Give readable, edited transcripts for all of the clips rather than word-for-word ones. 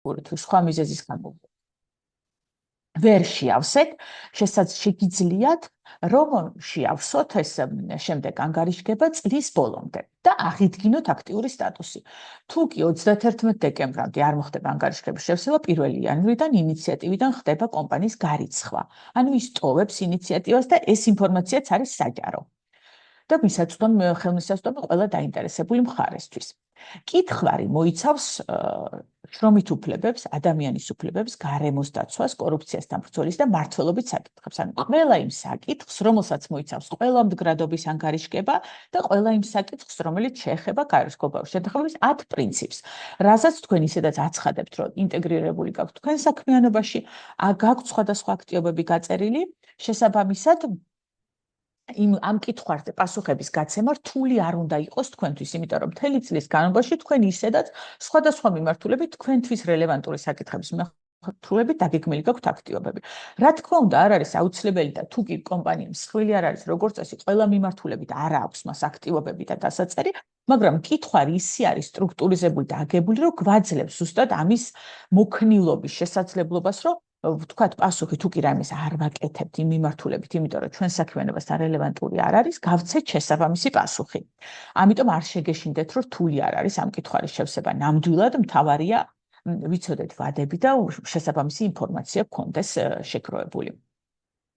თუ სხვა მიზეზის გამო ვერ შეავსეთ, შეგიძლიათ რომ შეავსოთ ეს შემდეგ ანგარიშგება წლის ბოლომდე და აღიდგინოთ აქტიური სტატუსი. თუ კი 31 დეკემბრამდე არ მოხდება ანგარიშგების შევსება, 1 იანვრიდან ინიციატივიდან ხდება კომპანიის გარიცხვა. ანუ ის ტოვებს ინიციატივას და ეს ინფორმაციაც არის საჯარო. და მისაწვდომ ხელმისაწვდომი ყველა დაინტერესებული მხარესთვის. კითხვარი მოიცავს შრომით უფლებებს, ადამიანის უფლებებს, გარემოს დაცვას, კორუფციასთან ბრძოლის და მმართველობის საკითხებს. ანუ ყველა იმ საკითხს, რომელსაც მოიცავს ყველა მდგრადობის ანგარიშგება და ყველა იმ საკითხს, რომელიც შეეხება გაეროს გლობალურ შეთანხმების 10 პრინციპს. რაზეც თქვენ ისედაც აცხადებთ, რომ ინტეგრირებული გაქვთ თქვენ საქმიანობაში, გაქვთ სხვადასხვა აქტივობები გაწერილი, შესაბამისად ამ კითხვაზე პასუხების გაცემა რთული არ უნდა იყოს თქვენთვის, იმიტომ რომ მთელი წლის განმავლობაში თქვენ ისედაც სხვადასხვა მიმართულებით თქვენთვის რელევანტური საკითხების მიმართულებით დაგეგმილი გაქვთ აქტივობები. რა თქმა უნდა, არ არის აუცილებელი და თუ კი კომპანია მსხვილი არ არის, როგორც წესი, ყველა მიმართულებით არ აქვს მას აქტივობები და დასაწერი, მაგრამ კითხვარი ისე არის სტრუქტურიზებული და აგებული, რომ გვაძლევს ზუსტად ამის მოქნილობის შესაძლებლობას, რომ ვთქვათ, პასუხი თუ კი რამეს არ ვაკეთებთ იმ მიმართულებით, იმიტომ რომ ჩვენ საქმიანობასთან რელევანტური არ არის, გავცეთ შესაბამისი პასუხი. ამიტომ არ შეგეშინდეთ, რომ რთული არ არის ამ კითხვის შევსება. ნამდვილად მთავარია ვიცოდეთ ვადები და შესაბამისი ინფორმაცია გქონდეს შეგროვებული.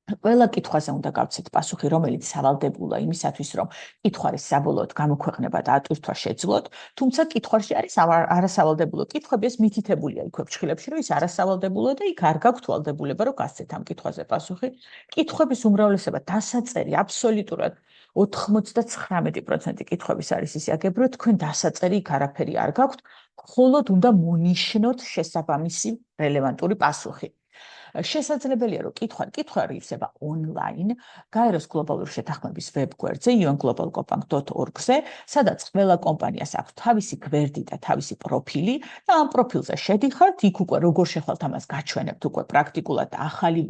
ყველა კითხვაზე უნდა გავცეთ პასუხი, რომელიც სავალდებულა იმისათვის, რომ კითხვის საბოლოოდ გამოქვეყნება და ატვირთვა შეძლოთ, თუმცა კითხვაში არის არასავალდებულო კითხვები, ეს მითითებულია იქ ვებშხილებში, რომ ის არასავალდებულოა და იქ არ გაქვთ ვალდებულება, რომ გასცეთ ამ კითხვაზე პასუხი. კითხვების უმრავლესობა დასაწერი აბსოლუტურად 99% კითხვების არის ისე აგებული, რომ თქვენ დასაწერი იქ არაფერი არ გაქვთ, მხოლოდ უნდა მონიშნოთ შესაბამისი რელევანტური პასუხი. შესაძლებელია, რომ კითხვარი იხსნება ონლაინ, გაეროს გლობალური შეთანხმების ვებგვერდზე, unglobalcompact.org-ზე, სადაც ყველა კომპანიას აქვს თავისი გვერდი და თავისი პროფილი და ამ პროფილზე შედიხართ, იქ უკვე როგორ შეხვალთ ამას გაჩვენებთ უკვე პრაქტიკულად ახალი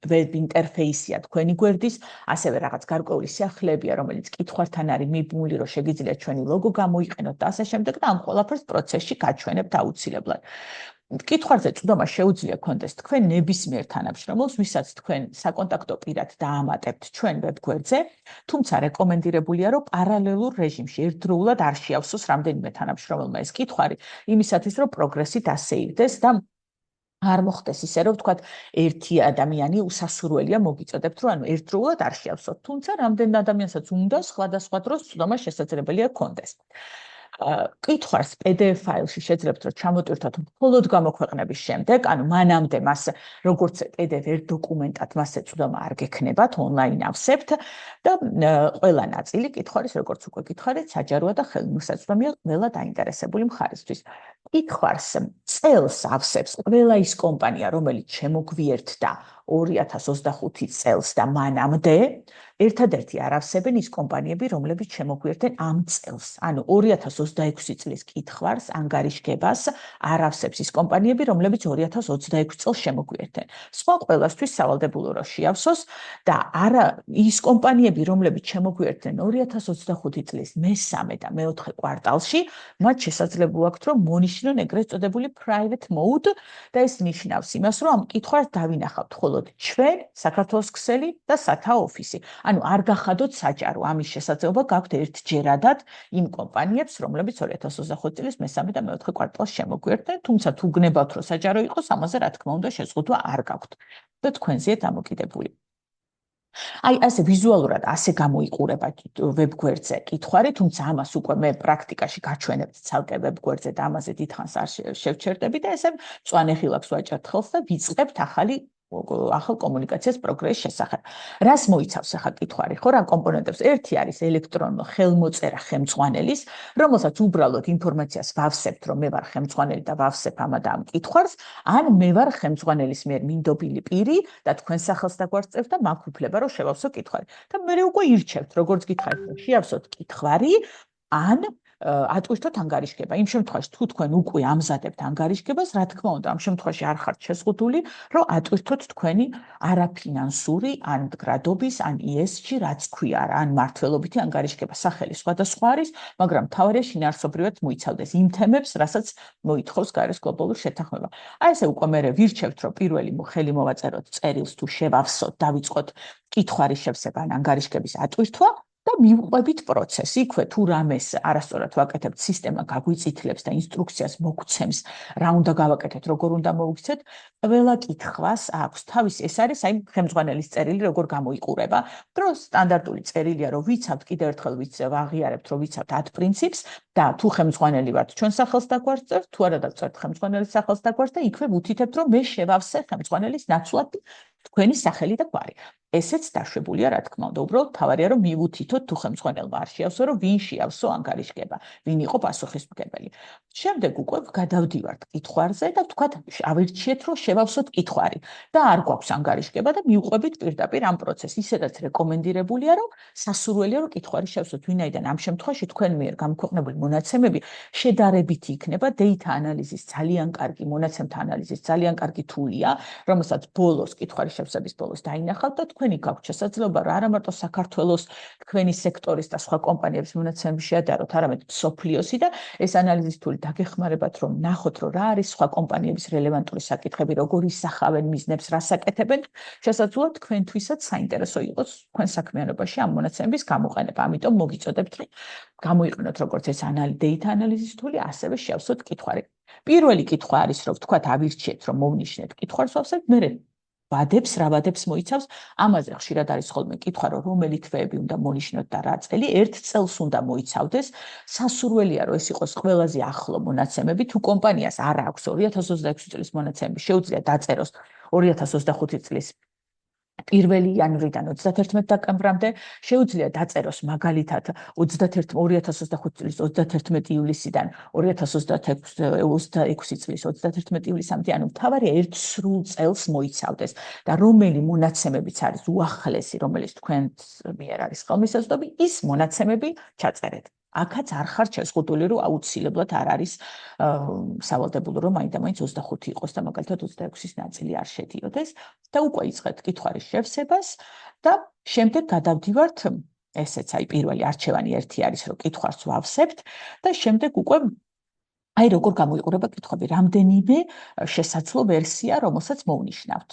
ვებ ინტერფეისია თქვენი გვერდის, ასევე რაღაც გარკვეული სიახლეებია, რომელიც კითხვართან არის მიბმული, რომ შეგიძლიათ ჩვენი ლოგო გამოიყენოთ და ასე შემდეგ და ამ ყველაფერს პროცესში გაჩვენებთ აუცილებლად. კითხვაზე წვდომა შეუძლია გქონდეს თქვენ ნებისმიერ თანამშრომელს, ვისაც თქვენ საკონტაქტო პირად დაამატებთ ჩვენ ვებგვერდზე, თუმცა რეკომენდირებულია, რომ პარალელურ რეჟიმში ერთდროულად არ შეავსოს რამდენიმე თანამშრომელმა ეს კითხვარი, იმისათვის, რომ პროგრესი დასეირდეს და არ მოხდეს ისე, რომ ვთქვათ, ერთი ადამიანი უსასურველია მოგიწოდებთ, რომ ანუ ერთდროულად არ შეავსოთ, თუმცა რამდენ ადამიანსაც უნდა სხვადასხვა დროს წვდომა შესაძლებელია გქონდეს. კითხვას PDF ფაილში შეძლებთ, რომ ჩამოტვირთოთ მხოლოდ გამოქვეყნების შემდეგ, ანუ მანამდე მას როგორც PDF ერთ დოკუმენტად მასზე წვდომა არ გექნებათ, ონლაინ ავსებთ და ყველა ნაწილი კითხვის, როგორც უკვე გითხარით, საჯაროა და ხელმისაწვდომია ყველა დაინტერესებული მხარისთვის. კითხვას წელს ავსებს ყველა ის კომპანია, რომელიც შემოგვიერთდა 2025 წელს და მანამდე, ერთადერთი არ ავსებენ ის კომპანიები, რომლებიც შემოგვიერთდნენ ამ წელს. ანუ 2026 წლის კითხვას, ანგარიშგებას არ ავსებს ის კომპანიები, რომლებიც 2026 წელს შემოგვიერთდნენ. სხვა ყველასთვის სავალდებულო რომ შეავსოს და არა ის კომპანიები, რომლებიც შემოგვიერთდნენ 2025 წლის მესამე და მეოთხე კვარტალში, მათ შესაძლებლობა აქვთ, რომ მონიშნონ ეგრეთ წოდებული private mode და ეს ნიშნავს იმას, რომ ამ კითხვას დავინახავთ მხოლოდ ჩვენ, საქართველოს ქსელი და SATA ოფისი. ანუ არ გახადოთ საჯარო, ამის შესაძლებლობა გაქვთ ერთჯერადად იმ კომპანიებს, რომლებიც 2025 წლის მესამე და მეოთხე კვარტალში შემოგვიერთდნენ, თუმცა თუ გნებავთ, რომ საჯარო იყოს, ამაზე რა თქმა უნდა შეზღუდვა არ გაქვთ და თქვენზეა დამოკიდებული. აი ასე ვიზუალურად ასე გამოიყურება ვებგვერდზე კითხვარი, თუმცა ამას უკვე მე პრაქტიკაში გაჩვენებთ ცალკე ვებგვერდზე და ამაზე დიდხანს არ შევჩერდები და ესე მწვანე ხილაკს ვაჭერთ ხელს და ვიწყებთ ახალ კომუნიკაციას პროგრესის შესახებ. რას მოიცავს ახლა კითხვარი? ხო რა კომპონენტებს? ერთი არის ელექტრონული ხელმოწერა ხელმძღვანელის, რომელსაც უბრალოდ ინფორმაციას ვავსებთ, რომ მე ვარ ხელმძღვანელი და ვავსებ ამ კითხვას, ან მე ვარ ხელმძღვანელის მიერ მინდობილი პირი და თქვენ სახელს დაგვარწევთ და მაქვს უფლება რომ შევავსო კითხვარი. და მე უკვე ირჩევთ, როგორც გითხარით, შეავსოთ კითხვარი, ან ატვირთოთ ანგარიშგება. იმ შემთხვევაში თუ თქვენ უკვე ამზადებთ ანგარიშგებას, რა თქმა უნდა, ამ შემთხვევაში არ ხართ შეზღუდული, რომ ატვირთოთ თქვენი არაფინანსური, ან გრადობის, ან ESG, რაც ქვია რა, ან მართლობითი ანგარიშგება. სახელი სხვადასხვა არის, მაგრამ მთავარია შინაარსობრივად მოიცავდეს იმ თემებს, რასაც მოითხოვს გაეროს გლობალური შეთანხმება. აი ესე უკვე მე ვირჩევთ, რომ პირველი ხელი მოვაწეროთ წერილს თუ შევავსოთ, დავიწყოთ კითხვარის შევსება ან ანგარიშგების ატვირთვა და მივყვებით პროცესი. იქვე თუ რამეს არასწორად ვაკეთებთ, სისტემა გაგვიწითლებს და ინსტრუქციას მოგცემს, რა უნდა გავაკეთოთ, როგორ უნდა მოვიქცეთ. ყველა კითხვას აქვს თავისი, ეს არის აი ხელმძღვანელის წერილი, როგორ გამოიყურება. დრო სტანდარტული წერილია, რომ ვიცავთ, კიდევ ერთხელ ვაღიარებთ, რომ ვიცავთ 10 პრინციპს და თუ ხელმძღვანელი ვართ, ჩვენ სახელს დაგვარწევთ, თუ არა დავწერთ ხელმძღვანელის სახელს დაგვარწევთ და იქვე ვუთითებთ, რომ მე შევავსე ხელმძღვანელის ნაცვლად თქვენი სახელი და გვარი. ესეც დაშვებულია, რა თქმა უნდა, უბრალოდ თავარია, რომ მივუთითოთ თუ ხელმძღვანელმა არ შეავსო, რომ ვინ შეავსო ანგარიშგება, ვინ იყო პასუხისმგებელი. შემდეგ უკვე გადავდივართ კითხვარზე და ვთქვათ, ავირჩიეთ, რომ შევავსოთ კითხვარი და არ გვაქვს ანგარიშგება და მივყვებით პირდაპირ ამ პროცესს. ისედაც რეკომენდირებულია, რომ სასურველია, რომ კითხვარი შევსოთ, ვინაიდან ამ შემთხვევაში თქვენ მიერ გამოქვეყნებული მონაცემები შედარებითი იქნება. data analysis ძალიან კარგი, მონაცემთა ანალიზის ძალიან კარგი თულია, რომელსაც ბოლოს კითხვარის შევსების ბოლოს დაინახავთ და თქვენი გაქვთ შესაძლებლობა, რომ არა მარტო საქართველოს თქვენი სექტორის და სხვა კომპანიების მონაცემები შეადაროთ, არამედ მსოფლიოსი და ეს ანალიზის თული დაგეხმარებათ, რომ ნახოთ, რომ რა არის სხვა კომპანიების რელევანტური საკითხები, როგორ ისახავენ მიზნებს, რას აკეთებენ. შესაძლოა თქვენთვისაც საინტერესო იყოს თქვენ საქმიანობაში ამ მონაცემების გამოყენება. ამიტომ მოგიწოდებთ, რომ გამოიყენოთ როგორც ეს data analysis თული, ასევე შევსოთ კითხვარი. პირველი კითხვა არის, რომ ვთქვათ, ავირჩიეთ, რომ მოვნიშნეთ კითხვარს ვავსებთ, მერე ვადებს, რა ვადებს მოიცავს, ამაზე ხშირად არის ხოლმე კითხვა, რომ რომელი თვეები უნდა მონიშნოთ და რა წელი, ერთ წელს უნდა მოიცავდეს. სასურველია, რომ ეს იყოს ყველაზე ახლო მონაცემები, თუ კომპანიას არ აქვს 2026 წლის მონაცემები, შეუძლია დაწეროს 2025 წლის 1 იანვრიდან 31 დეკემბრამდე, შეუძლია დაწეროს მაგალითად 2025 წლის 31 ივლისიდან 2026 წლის 31 ივლისამდე, ანუ მთავარია ერთ სრულ წელს მოიცავდეს და რომელი მონაცემებიც არის უახლესი, რომელიც თქვენს მიერ არის ხელმისაწვდომი, ის მონაცემები ჩაწერეთ. აქაც არ ხართ შეზღუდული, რომ აუცილებლად არ არის სავალდებულო, რომ მაინდა-მაინც 25 იყოს და მაგალითად 26-ის ნაწილი არ შედიოდეს და უკვე იწყებთ კითხვარის შევსებას და შემდეგ გადავდივართ, ესეც აი პირველი არჩევანი ერთი არის, რომ კითხვარს ვავსებთ და შემდეგ უკვე აი როგორ გამოიყურება კითხვები, რამდენიმე შესაძლო ვერსია, რომელსაც მოვნიშნავთ.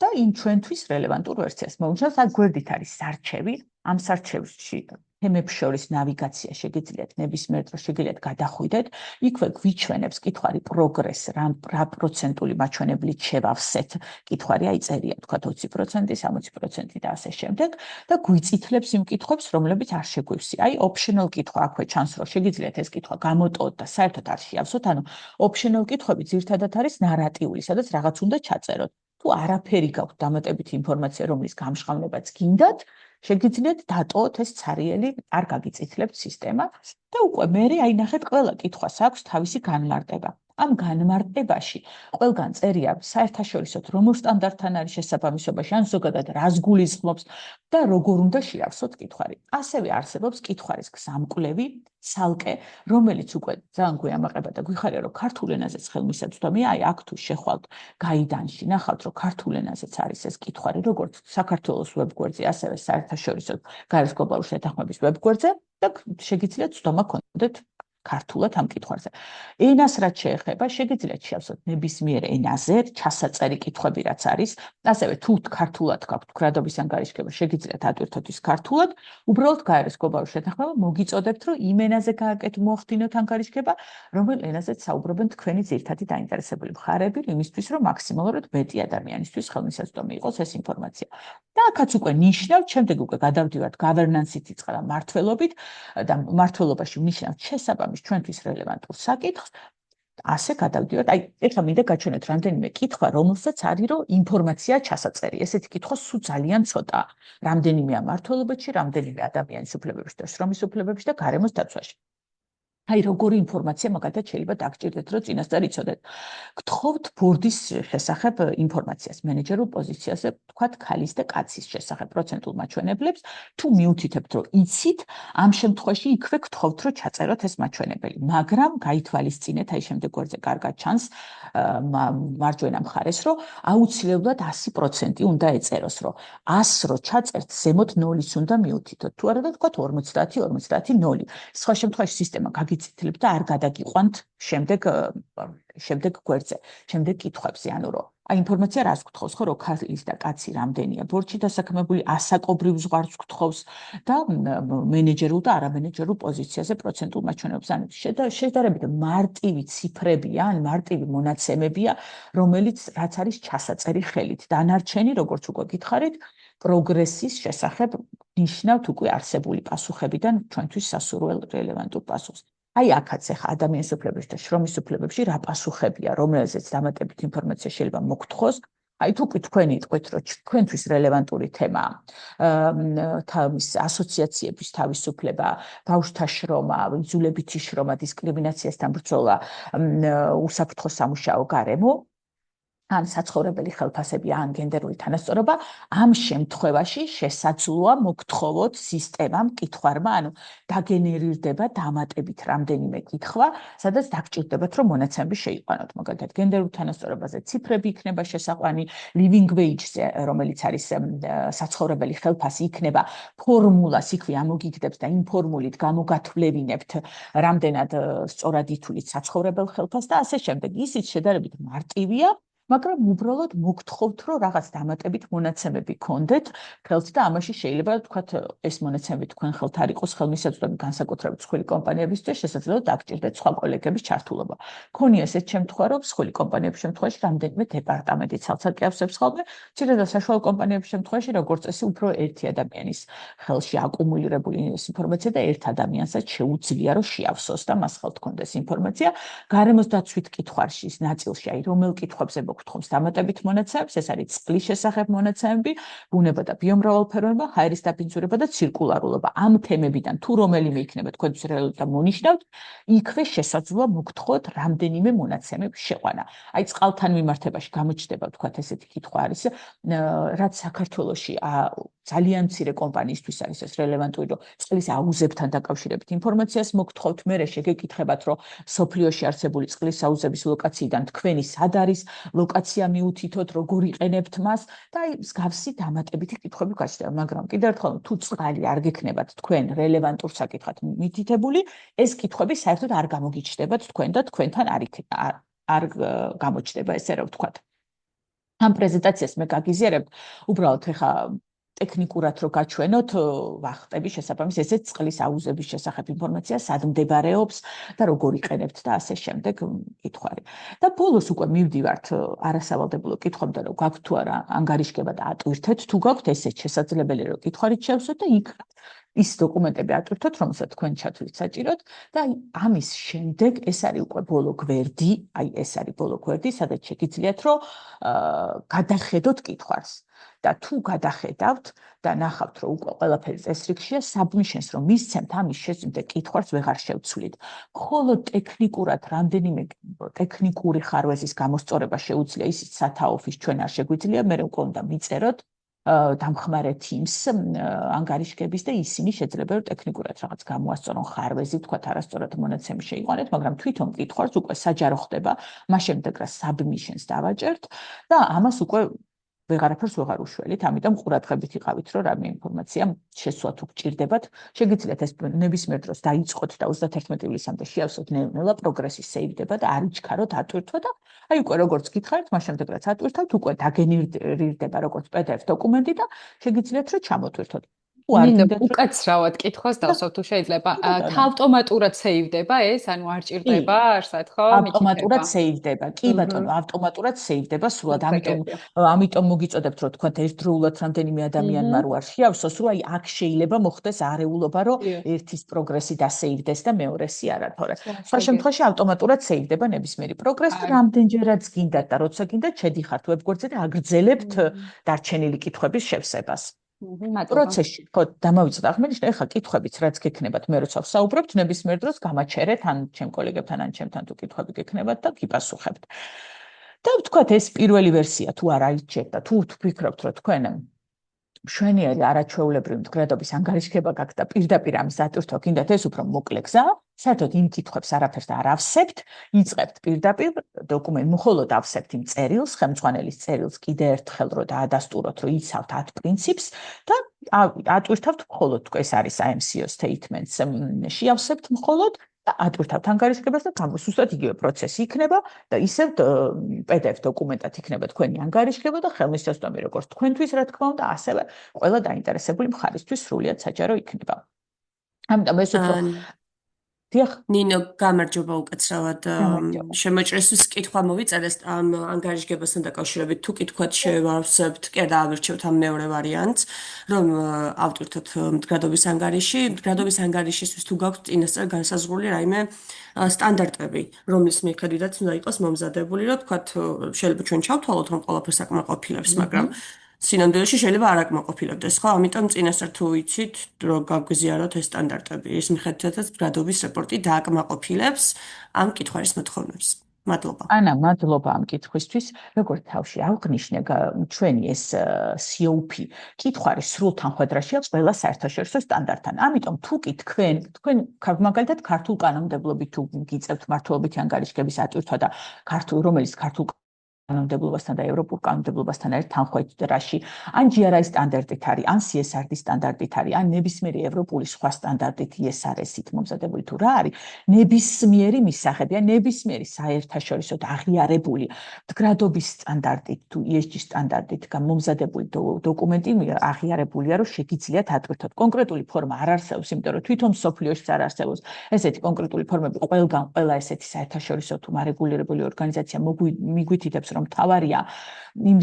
და იმ ჩვენთვის რელევანტურ ვერსიას მოვნიშნავთ, აქ გვერდით არის სარჩევი, ამ სარჩევში თემებს შორის ნავიგაცია შეგიძლიათ ნებისმიერ დროს შეგიძლიათ გადახვიდეთ, იქვე გვიჩვენებს კითხვარი პროგრესს, რა პროცენტული მაჩვენებლით შევავსეთ კითხვარი, აი წერია თქვა 20%, 60% და ასე შემდეგ და გვიწითლებს იმ კითხვებს, რომლებიც არ შეგვივსი. აი optional კითხვა აქვე ჩანს, რომ შეგიძლიათ ეს კითხვა გამოტოვოთ და საერთოდ არ შეავსოთ, ანუ optional კითხვები ძირითადად არის ნარატიული, სადაც რაღაც უნდა ჩაწეროთ. თუ არაფერი გაქვთ დამატებითი ინფორმაცია, რომლის გამჟღავნებაც გინდათ, შეგიძლიათ დატოვოთ ეს ცარიელი, არ გაგიწითლებთ სისტემა და უკვე მერე აი ნახეთ, ყველა კითხვას აქვს თავისი განმარტება. ამ განმარტებაში ყველგან წერია საერთაშორისოდ რომელ სტანდარტთან არის შესაბამისობაში, ან ზოგადად რას გულისხმობს და როგორ უნდა შეავსოთ კითხვარი. ასევე არსებობს კითხვარის გზამკვლევი, ცალკე, რომელიც უკვე ძალიან გვიამაყება და გვიხარია, რომ ქართულ ენაზეც ხელმისაწვდომია, აი აქ თუ შეხვალთ გაიდანში, ნახავთ, რომ ქართულ ენაზეც არის ეს კითხვარი, როგორც საქართველოს ვებგვერდზე, ასევე საერთაშორისო გაეროს გლობალური შეთანხმების ვებგვერდზე და შეგიძლიათ ცდომა გქონდეთ ქართულად ამ კითხვაზე. ენას რაც შეეხება, შეგიძლიათ შეავსოთ ნებისმიერ ენაზე, ჩასაწერი კითხვები რაც არის, ასევე თუ ქართულად გაქვთ გრადობის ანგარიშგება, შეგიძლიათ ატვირთოთ ის ქართულად, უბრალოდ გაეროს გლობალური შეთანხმება მოგიწოდებთ, რომ იმ ენაზე მოახდინოთ ანგარიშგება, რომელ ენაზეც საუბრობენ თქვენი ძირითადი დაინტერესებული მხარეები, იმისთვის, რომ მაქსიმალურად მეტი ადამიანისთვის ხელმისაწვდომი იყოს ეს ინფორმაცია. და აქაც უკვე ნიშნავთ, შემდეგ უკვე გადავდივართ governance-ით იწყება მმართველობით და მმართველობაში ვნიშნავთ შესაბამის ჩვენთვის რელევანტურ საკითხს, ასე გადავდივართ. აი, ეხლა მინდა გაჩვენოთ რამდენიმე კითხვა, რომელსაც არის რომ ინფორმაცია ჩასაწერი. ესეთი კითხვა სულ ძალიან ცოტაა. რამდენიმეა მმართველობაში, რამდენიმე ადამიანის უფლებებში და შრომის უფლებებში და გარემოს დაცვაში. აი როგორი ინფორმაცია მაგალითად შეიძლება დაგჭირდეთ, რომ წინასწარ იცოდეთ. გთხოვთ ბორდის შესახებ ინფორმაციას, მენეჯერულ პოზიციაზე, თქვათ ქალის და კაცის შესახებ პროცენტულ მაჩვენებლებს, თუ მიუთითებთ, რომ იცით, ამ შემთხვევაში იქვე გთხოვთ, რომ ჩაწეროთ ეს მაჩვენებელი, მაგრამ გაითვალისწინეთ, აი შემდეგ გვერდზე კარგად ჩანს მარჯვენა მხარეს, რომ აუცილებლად 100% უნდა ეწეროს, რომ 100 რო ჩაწერთ, ზემოთ 0-ის უნდა მიუთითოთ. თუ არა და თქვათ 50-50-0. სხვა შემთხვევაში სისტემა გაგიცითლებთ და არ გადაგიყვანთ შემდეგ გვერდზე, შემდეგ კითხვებზე, ანუ რომ აი ინფორმაცია რას გთხოვს, ხო, რომ ქალის და კაცი რამდენია ბორჩი დასაქმებული, ასაკობრივ ზღვარს გთხოვს და მენეჯერულ და არამენეჯერულ პოზიციაზე პროცენტულ მაჩვენებლებს. ანუ შედარებით მარტივი ციფრებია, ან მარტივი მონაცემებია, რომელიც რაც არის ჩასაწერი ხელით. დანარჩენი, როგორც უკვე გითხარით, პროგრესის შესახებ ნიშნავთ უკვე არსებული პასუხებიდან ჩვენთვის სასურველ რელევანტურ პასუხს. აი აქაც ახლა ადამიანის უფლებებში და შრომის უფლებებში რა პასუხებია, რომელზეც დამატებით ინფორმაცია შეიძლება მოგთხოვს. აი თუ თქვენი იტყვით, რომ თქვენთვის რელევანტური თემაა თავის ასოციაციების თავისუფლება, ბავშვთა შრომა, იძულებითი შრომა, დისკრიმინაციასთან ბრძოლა, უსაფრთხო სამუშაო გარემო, ან საცხოვრებელი ხელფასები, ან გენდერული თანასწორობა, ამ შემთხვევაში შესაძლოა მოგთხოვოთ სისტემამ, კითხვარმა, ანუ დაგენერირდება დამატებით რამდენიმე კითხვა, სადაც დაგჭირდებათ, რომ მონაცემები შეიყვანოთ. მაგალითად, გენდერულ თანასწორობაზე ციფრები იქნება შესაყვანი, living wage-ზე, რომელიც არის საცხოვრებელი ხელფასი, იქნება ფორმულას იქვე ამოგიგდებს და იმ ფორმულით გამოგათვლევინებთ, რამდენად სწორად ითვლით საცხოვრებელ ხელფასს და ასე შემდეგ. ისიც შედარებით მარტივია, მაგრამ უბრალოდ მოგთხოვთ, რომ რაღაც დამატებით მონაცემები გქონდეთ ხელთ და ამაში შეიძლება თქვათ ეს მონაცემები თქვენ ხელთ არ იყოს ხელმისაწვდომი განსაკუთრებით მსხვილი კომპანიებისთვის, შესაძლოა დაგჭირდეთ სხვა კოლეგების ჩართულობა. ქონია ესეთ შემთხვევა, რომ მსხვილი კომპანიების შემთხვევაში რამდენიმე დეპარტამენტი ცალ-ცალკე ავსებს ხოლმე, მცირე და საშუალო კომპანიების შემთხვევაში როგორც წესი უფრო ერთი ადამიანის ხელში აკუმულირებული ინფორმაცია და ერთ ადამიანსაც შეუძლია რომ შეავსოს და მას ხელთ ქონდეს ინფორმაცია. გარემოს დაცვით კითხვარში ნაწილში, აი რომელ კითხვებზე გთხოვს დამატებით მონაცემებს, ეს არის წყლის შესახებ მონაცემები, ბუნება და ბიომრავალფეროვნება, ჰაერის დაბინძურება და ცირკულარულობა. ამ თემებიდან თუ რომელიმე იქნება თქვენთვის რელევანტური და მონიშნავთ, იქვე შესაძლოა მოგთხოვოთ რამდენიმე მონაცემების შეყვანა. აი წყალთან მიმართებაში გამოჩნდება თქვათ ესეთი კითხვა არის, რაც საქართველოში ძალიან მცირე კომპანიისთვის არის ეს რელევანტური, რომ წყლის აუზებთან დაკავშირებით ინფორმაციას მოგთხოვთ, მერე შეგეკითხებათ, რომ სოფლიოში არსებული წყლის აუზების ლოკაციიდან თქვენი სად არის ლოკაცია მიუთითოთ, როგორ იყენებთ მას და აი მსგავსი დამატებითი კითხვები გაჩნდება, მაგრამ კიდევ ერთხელ თუ წყალი არ გექნებათ თქვენ რელევანტურ საკითხად მითითებული, ეს კითხვები საერთოდ არ გამოგიჩნდებათ თქვენ და თქვენთან არ გამოჩნდება, ესე რომ ვთქვათ. ამ პრეზენტაციას მე გაგიზიარებ, უბრალოდ ხა ტექნიკურად რო გაჩვენოთ ვახტები შესაბამის ესეც წყლის აუზების შესახებ ინფორმაცია სად მდებარეობს და როგორ იყენებთ და ასე შემდეგ კითხვარი. და ბოლოს უკვე მივდივართ არასავალდებულო კითხვამდე, რომ გაქვთ თუ არა ანგარიშგება და ატვირთეთ, თუ გაქვთ ესეც შესაძლებელია რომ კითხვარით შევსვათ და იქ ის დოკუმენტები ატვირთოთ, რომელსაც თქვენ ჩათვლით საჭიროდ და ამის შემდეგ ეს არის უკვე ბოლო გვერდი, აი ეს არის ბოლო გვერდი, სადაც შეგიძლიათ რომ გადახედოთ კითხვარს. და თუ გადახედავთ და ნახავთ, რომ უკვე ყველაფერი წესრიგშია, submissions რომ მისცემთ, ამის შესწინდე კითხვას ვეღარ შევცვლით. ხოლო ტექნიკურად რამდენიმე ტექნიკური ხარვეზის გამოსწორება შეუძლია, ისიც SATA-office ჩვენ არ შეგვიძლია, მე უკვე უნდა მიწეროთ დამხმარე teams ანგარიშგების და ისინი შეძლებენ რომ ტექნიკურად რაღაც გამოასწორონ ხარვეზი, თქვათ არასწორად მონაცემი შეიყვანეთ, მაგრამ თვითონ კითხვას უკვე საჯარო ხდება, მას შემდეგ რა submissions დავაჭერთ და ამას უკვე ვეღარაფერს ვეღარ უშველით, ამიტომ ყურადღებით იყავით, რომ რამე ინფორმაცია შესვლა თუ გჭირდებათ, შეგიძლიათ ეს ნებისმიერ დროს დაიწყოთ და 31 ივლისამდე შეავსოთ ნელა პროგრესი სეივდება და არ იჩქაროთ ატვირთვა და აი უკვე როგორც გითხარით, მას შემდეგ რაც ატვირთავთ, უკვე დაგენერირდება როგორც PDF დოკუმენტი და შეგიძლიათ რომ ჩამოტვირთოთ. უკაცრავად კითხვას დავსვათ თუ შეიძლება. ავტომატურად სეივდება ეს, ანუ არ ჭირდება არსად, ხო? ავტომატურად სეივდება. კი ბატონო, ავტომატურად სეივდება სულად. ამიტომ მოგიწოდებთ, რომ თქვენ ერთდროულად რამდენიმე ადამიანმა რო არ შეავსოს, რომ აი აქ შეიძლება მოხდეს არეულობა, რომ ერთის პროგრესი დასეივდეს და მეორესი არა, თორე სხვა შემთხვევაში ავტომატურად სეივდება ნებისმიერი პროგრესი, რამდენჯერაც გინდათ და როცა გინდათ, შედიხართ ვებგვერდზე და აგრძელებთ დარჩენილი კითხვების შევსებას. მადლობა. პროცესში ხო დამავიწყდა აღმოჩნდა ეხლა კითხვებიც რაც გექნებათ მე როცა ვსაუბრობთ ნებისმიერ დროს გამაჩერეთ ან ჩემ კოლეგებთან ან ჩემთან თუ კითხვები გექნებათ და გიპასუხებთ და ვთქვათ ეს პირველი ვერსია თუ არ აიჩერდა და თუ ვფიქრობთ რომ თქვენ მშვენიერი არაჩვეულებრივი მდგრადობის ანგარიშგება გაქვთ და პირდაპირ ამის დატვირთვა გინდათ ეს უფრო მოკლე გზა საერთოდ იმ კითხვებს არაფერს არ ავსებთ იწყებთ პირდაპირ დოკუმენტ მხოლოდ ავსებთ იმ წერილს ხელმძღვანელის წერილს კიდე ერთხელ რომ დაადასტუროთ რომ იცავთ 10 პრინციპს და ატვირთავთ მხოლოდ ეს არის AMCO statements შეავსებთ მხოლოდ და ატვირთავთ ანგარიშგებას და გამოსუსტად იგივე პროცესი იქნება და ისევ PDF დოკუმენტად იქნება თქვენი ანგარიშგება და ხელმისაწვდომი როგორც თქვენთვის რა თქმა უნდა ასევე ყველა დაინტერესებული მხარისთვის სრულიად საჯარო იქნება. ამიტომ ეს უფრო ნინო გამარჯობა უკაცრავად შემოჭრისთვის კითხვა მოვიწერეს ამ ანგარიშგებასთან დაკავშირებით თუ კითხვად შევავსებთ კი დაავირჩევთ ამ მეორე ვარიანტს რომ ავტვირთოთ მდგრადობის ანგარიშისთვის თუ გაქვთ წინასწარ განსაზღვრული რაიმე სტანდარტები რომლის მიხედვითაც უნდა იყოს მომზადებული რომ თქვათ შეიძლება ჩვენ ჩავთვალოთ რომ ყველაფერს აკმაყოფილებს მაგრამ სინამდვილეში შეიძლება არ აკმაყოფილებდეს, ხო? ამიტომ წინასწარ თუ ვიცით, რომ გაგვიზიაროთ ეს სტანდარტები, ის მიხედვითაც მდგრადობის რეპორტი დააკმაყოფილებს ამ კითხვის მოთხოვნებს. მადლობა. ანა, მადლობა ამ კითხვისთვის. როგორც თავში აღნიშნე, ჩვენი ეს COP კითხვარი სრულ თანხმედრაში აქვს ყველა საერთაშორისო სტანდარტთან. ამიტომ თუ კი თქვენ მაგალითად ქართულ კანონმდებლობით თუ გიწევთ მართლობითი ანგარიშგების ატვირთვა და რომელიც ქართულ კანონმდებლობასთან და ევროპულ კანონმდებლობასთან არის თანხმედრაში, ან GRI სტანდარტით არის, ან CSRD სტანდარტით არის, ან ნებისმიერი ევროპული სხვა სტანდარტით ISRS-ით მომზადებული თუ რა არის, ნებისმიერი მისაღები, ან ნებისმიერი საერთაშორისო აღიარებული მდგრადობის სტანდარტით თუ ESG სტანდარტით გამომზადებული დოკუმენტი აღიარებულია, რომ შეგიძლიათ ატვირთოთ. კონკრეტული ფორმა არ არსებობს, იმიტომ რომ თვითონ მსოფლიოში არ არსებობს ესეთი კონკრეტული ფორმები ყველა ესეთი საერთაშორისო თუ მარეგულირებული ორგანიზაცია მიგვითითებს რომ თავარია იმ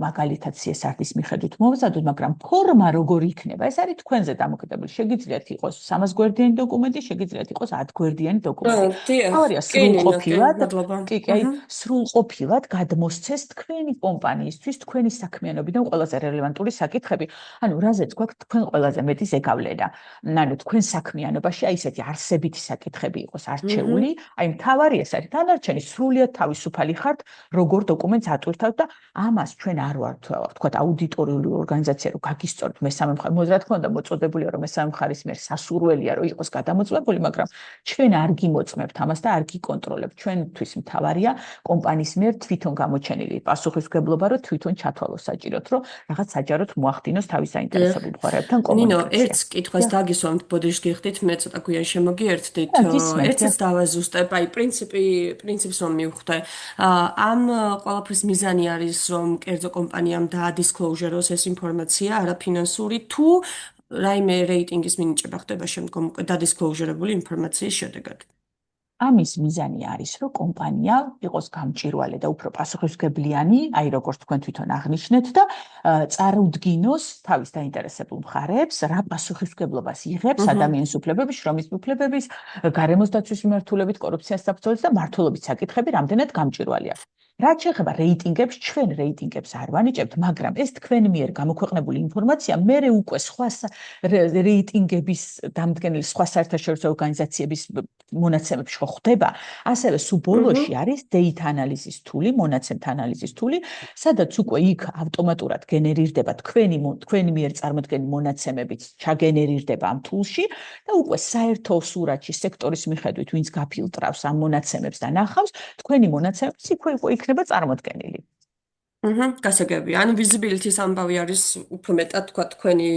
მაგალითად CSRD-ის მიხედვით მომზადოთ, მაგრამ ფორმა როგორი იქნება, ეს არის თქვენზე დამოკიდებული. შეგიძლიათ იყოს 300 გვერდიანი დოკუმენტი, შეგიძლიათ იყოს 10 გვერდიანი დოკუმენტი. თავარია სრულყოფილად გადმოსცეს თქვენი კომპანიისთვის, თქვენი საქმიანობიდან ყველაზე რელევანტული საკითხები. ანუ რაზეც გვაქვს თქვენ ყველაზე მეტი ზეგავლენა. ანუ თქვენ საქმიანობაში აი ესეთი არსებითი საკითხები იყოს არჩეული, აი მთავარი ეს არის. დანარჩენი სრულიად თავისუფალი ხართ როგორ დოკუმენტს ატვირთავთ და ამას ჩვენ არ ვართ ვთქვათ აუდიტორიული ორგანიზაცია რომ გაგისწოროთ მესამე მხარე რა თქმა უნდა მოწოდებულია რომ მესამე მხარის მიერ სასურველია რომ იყოს გადამოწმებული მაგრამ ჩვენ არ გიმოწმებთ ამას და არ გიკონტროლებთ ჩვენთვის მთავარია კომპანიის მიერ თვითონ გამოჩენილი პასუხისმგებლობა რომ თვითონ ჩათვალოს საჭიროდ რომ რაღაც საჯაროდ მოახდინოს თავის საინტერესებულ მხარეებთან კომუნიკაცია. ნინო ერთ კითხვას დაგისვამთ ბოდიშს გიხდით მე ცოტა გვიან შემოგიერთდით ერთიც დავაზუსტებ აი პრინციპს რომ მივხვდე ამ ყველაფრის მიზანი არის რომ კერძო კომპანიამ დაადისკლოუჟეროს ეს ინფორმაცია არაფინანსური თუ რაიმე რეიტინგის მინიჭება ხდება შემდგომ დადისკლოუჟერებული ინფორმაციის შედეგად. ამის მიზანი არის რომ კომპანია იყოს გამჭვირვალე და უფრო პასუხისმგებლიანი, აი როგორც თქვენ თვითონ აღნიშნეთ და წარუდგინოს თავის დაინტერესებულ მხარეებს, რა პასუხისმგებლობას იღებს ადამიანის უფლებების, შრომის უფლებების, გარემოს დაცვის მიმართულებით, კორუფციას საბრძოლებით და მართლობის საკითხები რამდენად გამჭვირვალეა. რაც შეეხება რეიტინგებს, ჩვენ რეიტინგებს არ ვანიჭებთ, მაგრამ ეს თქვენ მიერ გამოქვეყნებული ინფორმაცია მერე უკვე სხვა რეიტინგების დამდგენელი სხვა საერთაშორისო ორგანიზაციების მონაცემებში ხდება, ასევე სულ ბოლოში არის data analysis tool-ი, მონაცემთა ანალიზის tool-ი, სადაც უკვე იქ ავტომატურად გენერირდება თქვენი მიერ წარმოდგენილი მონაცემებიც ჩაგენერირდება ამ tool-ში და უკვე საერთო სურათში სექტორის მიხედვით ვინც გაფილტრავს ამ მონაცემებს და ნახავს, თქვენი მონაცემები იქ იქნება წარმოდგენილი. გასაგები. ანუ visibility-ის ამბავი არის უფრო მეტად თქვა თქვენი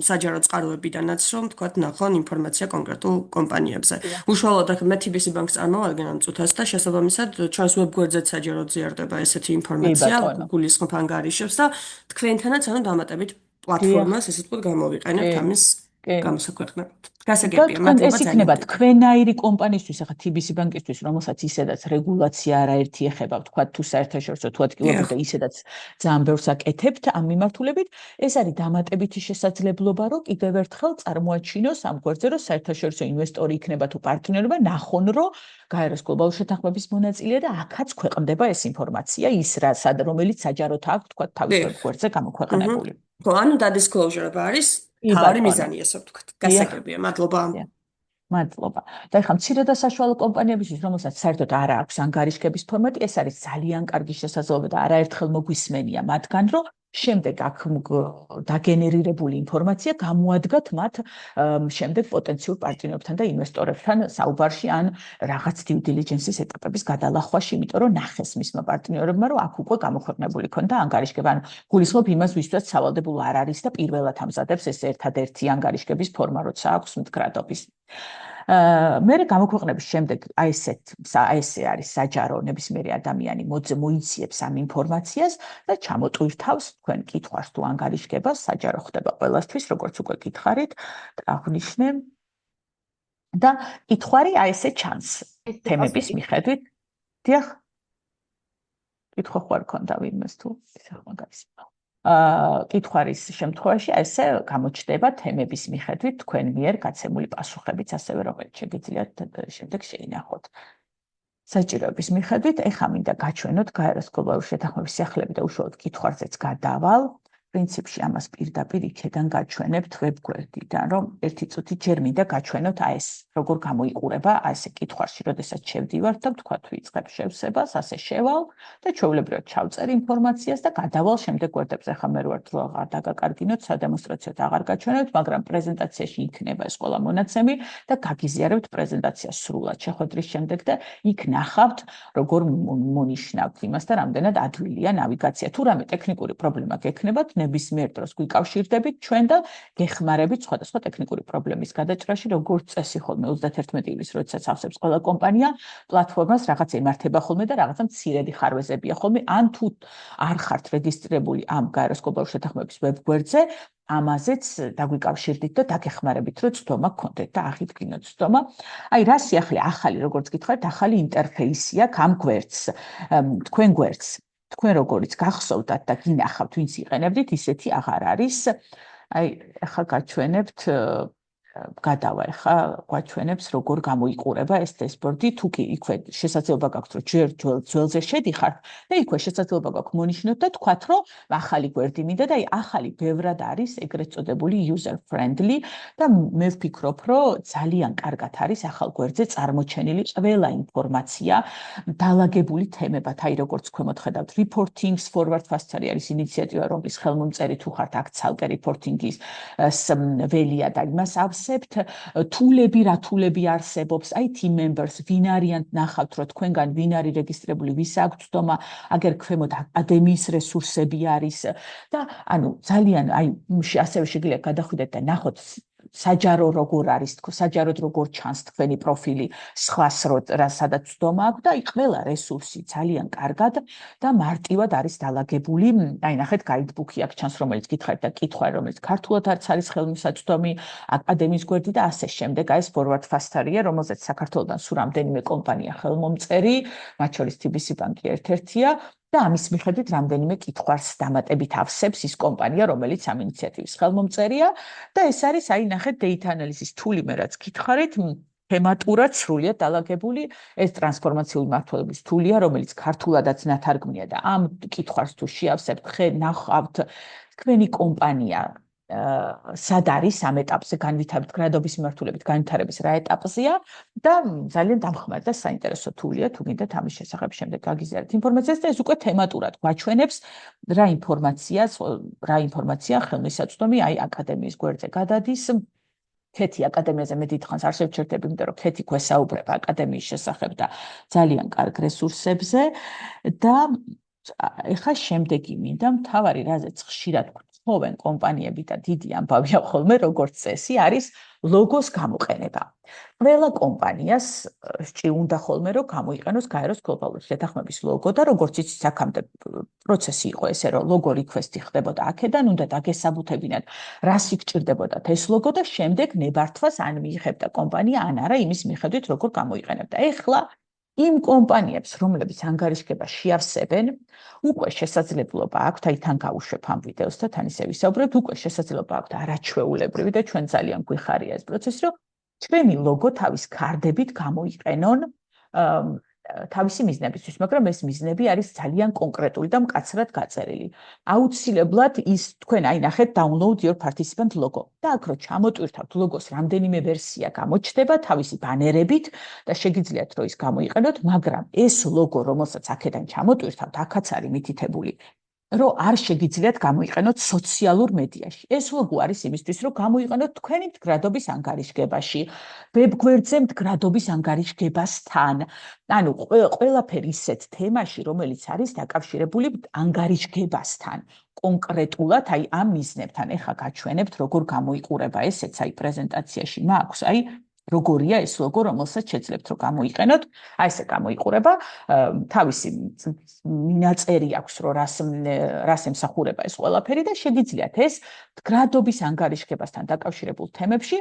საჯარო წყაროებიდანაც რომ თქვა ნახონ ინფორმაცია კონკრეტულ კომპანიებზე. უშუალოდ მე TBC ბანკს წარმოვადგენ ამ წუთას და შესაბამისად ჩვენს ვებგვერდზეც საჯაროდ ზიარდება ესეთი ინფორმაცია, გულისხმობ ანგარიშებს და თქვენთანაც ანუ დამატებით პლატფორმას ესე ვთქვათ გამოვიყენებთ ამის გამოსაქვეყნებლად. გასაგებია, მადლობა. ეს იქნება თქვენაირი კომპანიისთვის, ახლა TBC ბანკისთვის, რომელსაც ისედაც რეგულაცია არაერთი ეხება, თქვა თუ საერთაშორისო თუ ადგილობრივ და ისედაც ძალიან ბევრს აკეთებთ ამ მიმართულებით, ეს არის დამატებითი შესაძლებლობა, რომ კიდევ ერთხელ წარმოაჩინოს ამ გვერდზე, რომ საერთაშორისო ინვესტორი იქნება თუ პარტნიორობა, ნახონ, რომ გაეროს გლობალური შეთანხმების მონაწილეა და აქაც ქვეყნდება ეს ინფორმაცია, ის რომელიც საჯაროდ აქვს, თქვა თავის გვერდზე გამოქვეყნებული. ხო, ანუ დადისკლოჟერა არის თავი მიზანი, ასე ვთქვათ. გასაგებია, მადლობა. მადლობა. და ეხლა მცირე და საშუალო კომპანიებისთვის, რომელსაც საერთოდ არ აქვს ანგარიშგების ფორმატი, ეს არის ძალიან კარგი შესაძლებლობა და არაერთხელ მოგვისმენია მათგან, რომ შემდეგ აქ დაგენერირებული ინფორმაცია გამოადგათ მათ შემდეგ პოტენციურ პარტნიორებთან და ინვესტორებთან საუბარში ან რაღაც due diligence-ის ეტაპების გადალახვაში, იმიტომ რომ ნახეს მისმა პარტნიორებმა, რომ აქ უკვე გამოქვეყნებული ქონდა ანგარიშგება. ანუ გულისხმობ იმას, ვისაც სავალდებულო არ არის და პირველად ამზადებს ეს ერთადერთი ანგარიშგების ფორმა, როცა აქვს მდგრადობის. მერე გამოქვეყნების შემდეგ ესე არის საჯარო ნებისმიერი ადამიანი მოიციებს ამ ინფორმაციას და ჩამოტვირთავს თქვენ კითხვას თუ ანგარიშგებას, საჯარო ხდება ყველასთვის, როგორც უკვე გითხარით, აღნიშნე და კითხვარი ესე ჩანს თემების მიხედვით. დიახ. კითხვა ხარ ქონდა ვინმეს თუ ისე მაგარია. კითხვარის შემთხვევაში ესე გამოჩნდება თემების მიხედვით თქვენ მიერ გაცემული პასუხებიც ასევე რომელიც შეგიძლიათ შემდეგ შეინახოთ. საჭიროების მიხედვით ეხა მინდა გაჩვენოთ გაეროს გლობალური შეთანხმების სიახლეები და უშუალოდ კითხვარზეც გადავალ. პრინციპში ამას პირდაპირ იქედან გაჩვენებთ ვებგვერდიდან, რომ ერთი წუთი ჯერ მინდა გაჩვენოთ ეს როგორ გამოიყურება ესე კითხვაში, როდესაც შევდივართ და თქვათ ვიწყებ შევსებას, ასე შევალ და ჩვეულებრივად ჩავწერ ინფორმაციას და გადავალ შემდეგ გვერდებზე. ახლა მე ვარ თუ აღარ დაგაკარგინოთ, სადემონსტრაციოდ აღარ გაჩვენებთ, მაგრამ პრეზენტაციაში იქნება ეს ყველა მონაცემი და გაგიზიარებთ პრეზენტაციას სრულად შეხვედრის შემდეგ და იქ ნახავთ, როგორ მონიშნავთ იმას და რამდენად ადვილია ნავიგაცია. თუ რამე ტექნიკური პრობლემა გექნებათ, ნებისმიერ დროს გვიკავშირდებით ჩვენ და გეხმარებით სხვადასხვა ტექნიკური პრობლემის გადაჭრაში, როგორც წესი ხოლმე 31 ივლისს, როდესაც ავსებს ყველა კომპანია პლატფორმას, რაღაცა იმართება ხოლმე და რაღაცა მცირედი ხარვეზებია ხოლმე, ან თუ არ ხართ რეგისტრირებული ამ გაეროს გლობალური შეთანხმების ვებგვერდზე, ამაზეც დაგვიკავშირდით და დაგეხმარებით, რომ წვდომა გქონდეთ და აღიდგინოთ წვდომა. აი რა სიახლე ახალი, როგორც გითხარით, ახალი ინტერფეისი აქვს ამ გვერდს, თქვენ გვერდს. თქვენ როგორიც გახსოვდათ და გინახავთ, ვინც იყენებდით, ისეთი აღარ არის. აი, ახლა გაჩვენებთ გადავა ახლა გვაჩვენებს როგორ გამოიყურება ეს დაშბორდი, თუ კი იქვე შესაძლებლობა გაქვთ, რომ ჯერ ძველზე შედიხართ და იქვე შესაძლებლობა გაქვთ მონიშნოთ და თქვათ, რომ ახალი გვერდი მინდა და აი ახალი ბევრად არის ეგრეთ წოდებული user friendly და მე ვფიქრობ, რომ ძალიან კარგად არის ახალ გვერდზე წარმოჩენილი ყველა ინფორმაცია დალაგებული თემებად, აი როგორც ქვემოთ ხედავთ reportings forward fast არის ინიციატივა, რომლის ხელმომწერი თუ ხართ აქ ცალკე reporting-ის ველია და იმას თულები რა თულები არსებობს, აი team members ვინ არიან ნახავთ, რომ თქვენგან ვინ არის რეგისტრირებული, ვის აქვს წვდომა, აგერ ქვემოთ აკადემიის რესურსები არის და ანუ ძალიან აი ასევე შეგიძლიათ გადახვიდეთ და ნახოთ საჯარო როგორ არის, საჯაროდ როგორ ჩანს თქვენი პროფილი, სხვას სადაც წვდომა აქვს და აი ყველა რესურსი ძალიან კარგად და მარტივად არის დალაგებული. აი ნახეთ გაიდბუქი აქ ჩანს, რომელიც გითხარით და კითხვა, რომელიც ქართულად არის ხელმისაწვდომი, აკადემიის გვერდი და ასე შემდეგ. აი ეს forward fast-არია, რომელზეც საქართველოსთან სულ რამდენიმე კომპანია ხელმომწერი, მათ შორის TBC ბანკი ერთ-ერთია. და ამის მიხედვით რამდენიმე კითხვას დამატებით ავსებს ის კომპანია, რომელიც ამ ინიციატივის ხელმომწერია და ეს არის აი ნახეთ data analysis tool-ი, მე რაც გითხარით, თემატურად სრულიად დალაგებული ეს ტრანსფორმაციული მართლობის tool-ია, რომელიც ქართულადაც ნათარგმნია და ამ კითხვას თუ შეავსებთ, ნახავთ თქვენი კომპანია სად არის ამ ეტაპზე განვითარებით გრადობის მიმართულებით განვითარების რა ეტაპზეა და ძალიან დამხმარე და საინტერესო tool-ია თუ გინდათ ამის შესახებ შემდეგ გაგიზიარეთ ინფორმაციას და ეს უკვე თემატურად გვაჩვენებს რა ინფორმაცია ხელმისაწვდომი აი აკადემიის გვერდზე გადადის. ქეთი აკადემიაზე მე დიდხანს არ შევჩერდები, იმიტომ რომ ქეთი გვესაუბრება აკადემიის შესახებ და ძალიან კარგ რესურსებზე და ეხა შემდეგი მინდა მთავარი რაზეც ხშირად თხოვენ კომპანიები და დიდი ამბავია ხოლმე როგორც წესი არის ლოგოს გამოყენება. ყველა კომპანიას უნდა ხოლმე რომ გამოიყენოს გაეროს გლობალური შეთანხმების ლოგო და როგორც იცით აქამდე პროცესი იყო ესე რომ ლოგო რეკვესტი ხდებოდა აქედან უნდა დაგესაბუთებინათ რას იგჭირდებოდათ ეს ლოგო და შემდეგ ნებართვას ან მიიღებდა კომპანია ან არა იმის მიხედვით როგორ გამოიყენებდა. ეხლა იმ კომპანიებს რომლებიც ანგარიშგებას შეავსებენ უკვე შესაძლებლობა აქვთ აი თან გავუშვებ ამ ვიდეოს და თან ისე ვისაუბრებთ უკვე შესაძლებლობა აქვთ არაჩვეულებრივი და ჩვენ ძალიან გვიხარია ეს პროცესი რომ ჩვენი ლოგო თავის კარდებით გამოიყენონ თავისი მიზნებისთვის, მაგრამ ეს მიზნები არის ძალიან კონკრეტული და მკაცრად გაწერილი. აუცილებლად ის თქვენ აი ნახეთ download your participant logo და აქ რო ჩამოტვირთავთ ლოგოს რამდენიმე ვერსია გამოჩნდება თავისი ბანერებით და შეგიძლიათ რომ ის გამოიყენოთ, მაგრამ ეს ლოგო რომელსაც აქედან ჩამოტვირთავთ, აქაც არის მითითებული რომ არ შეგიძლიათ გამოიყენოთ სოციალურ მედიაში. ეს ლოგო არის იმისთვის, რომ გამოიყენოთ თქვენი მდგრადობის ანგარიშგებაში, ვებ გვერდზე მდგრადობის ანგარიშგებასთან. ანუ ყველაფერი ისეთ თემაში, რომელიც არის დაკავშირებული ანგარიშგებასთან. კონკრეტულად აი ამ მიზნებთან. ეხლა გაჩვენებთ, როგორ გამოიყურება ესეც აი პრეზენტაციაში მაქვს, აი როგორია ეს ლოგო, რომელსაც შეძლებთ რომ გამოიყენოთ, აი ესე გამოიყურება, თავისი მინაწერი აქვს რომ რას ემსახურება ეს ყველაფერი და შეგიძლიათ ეს მდგრადობის ანგარიშგებასთან დაკავშირებულ თემებში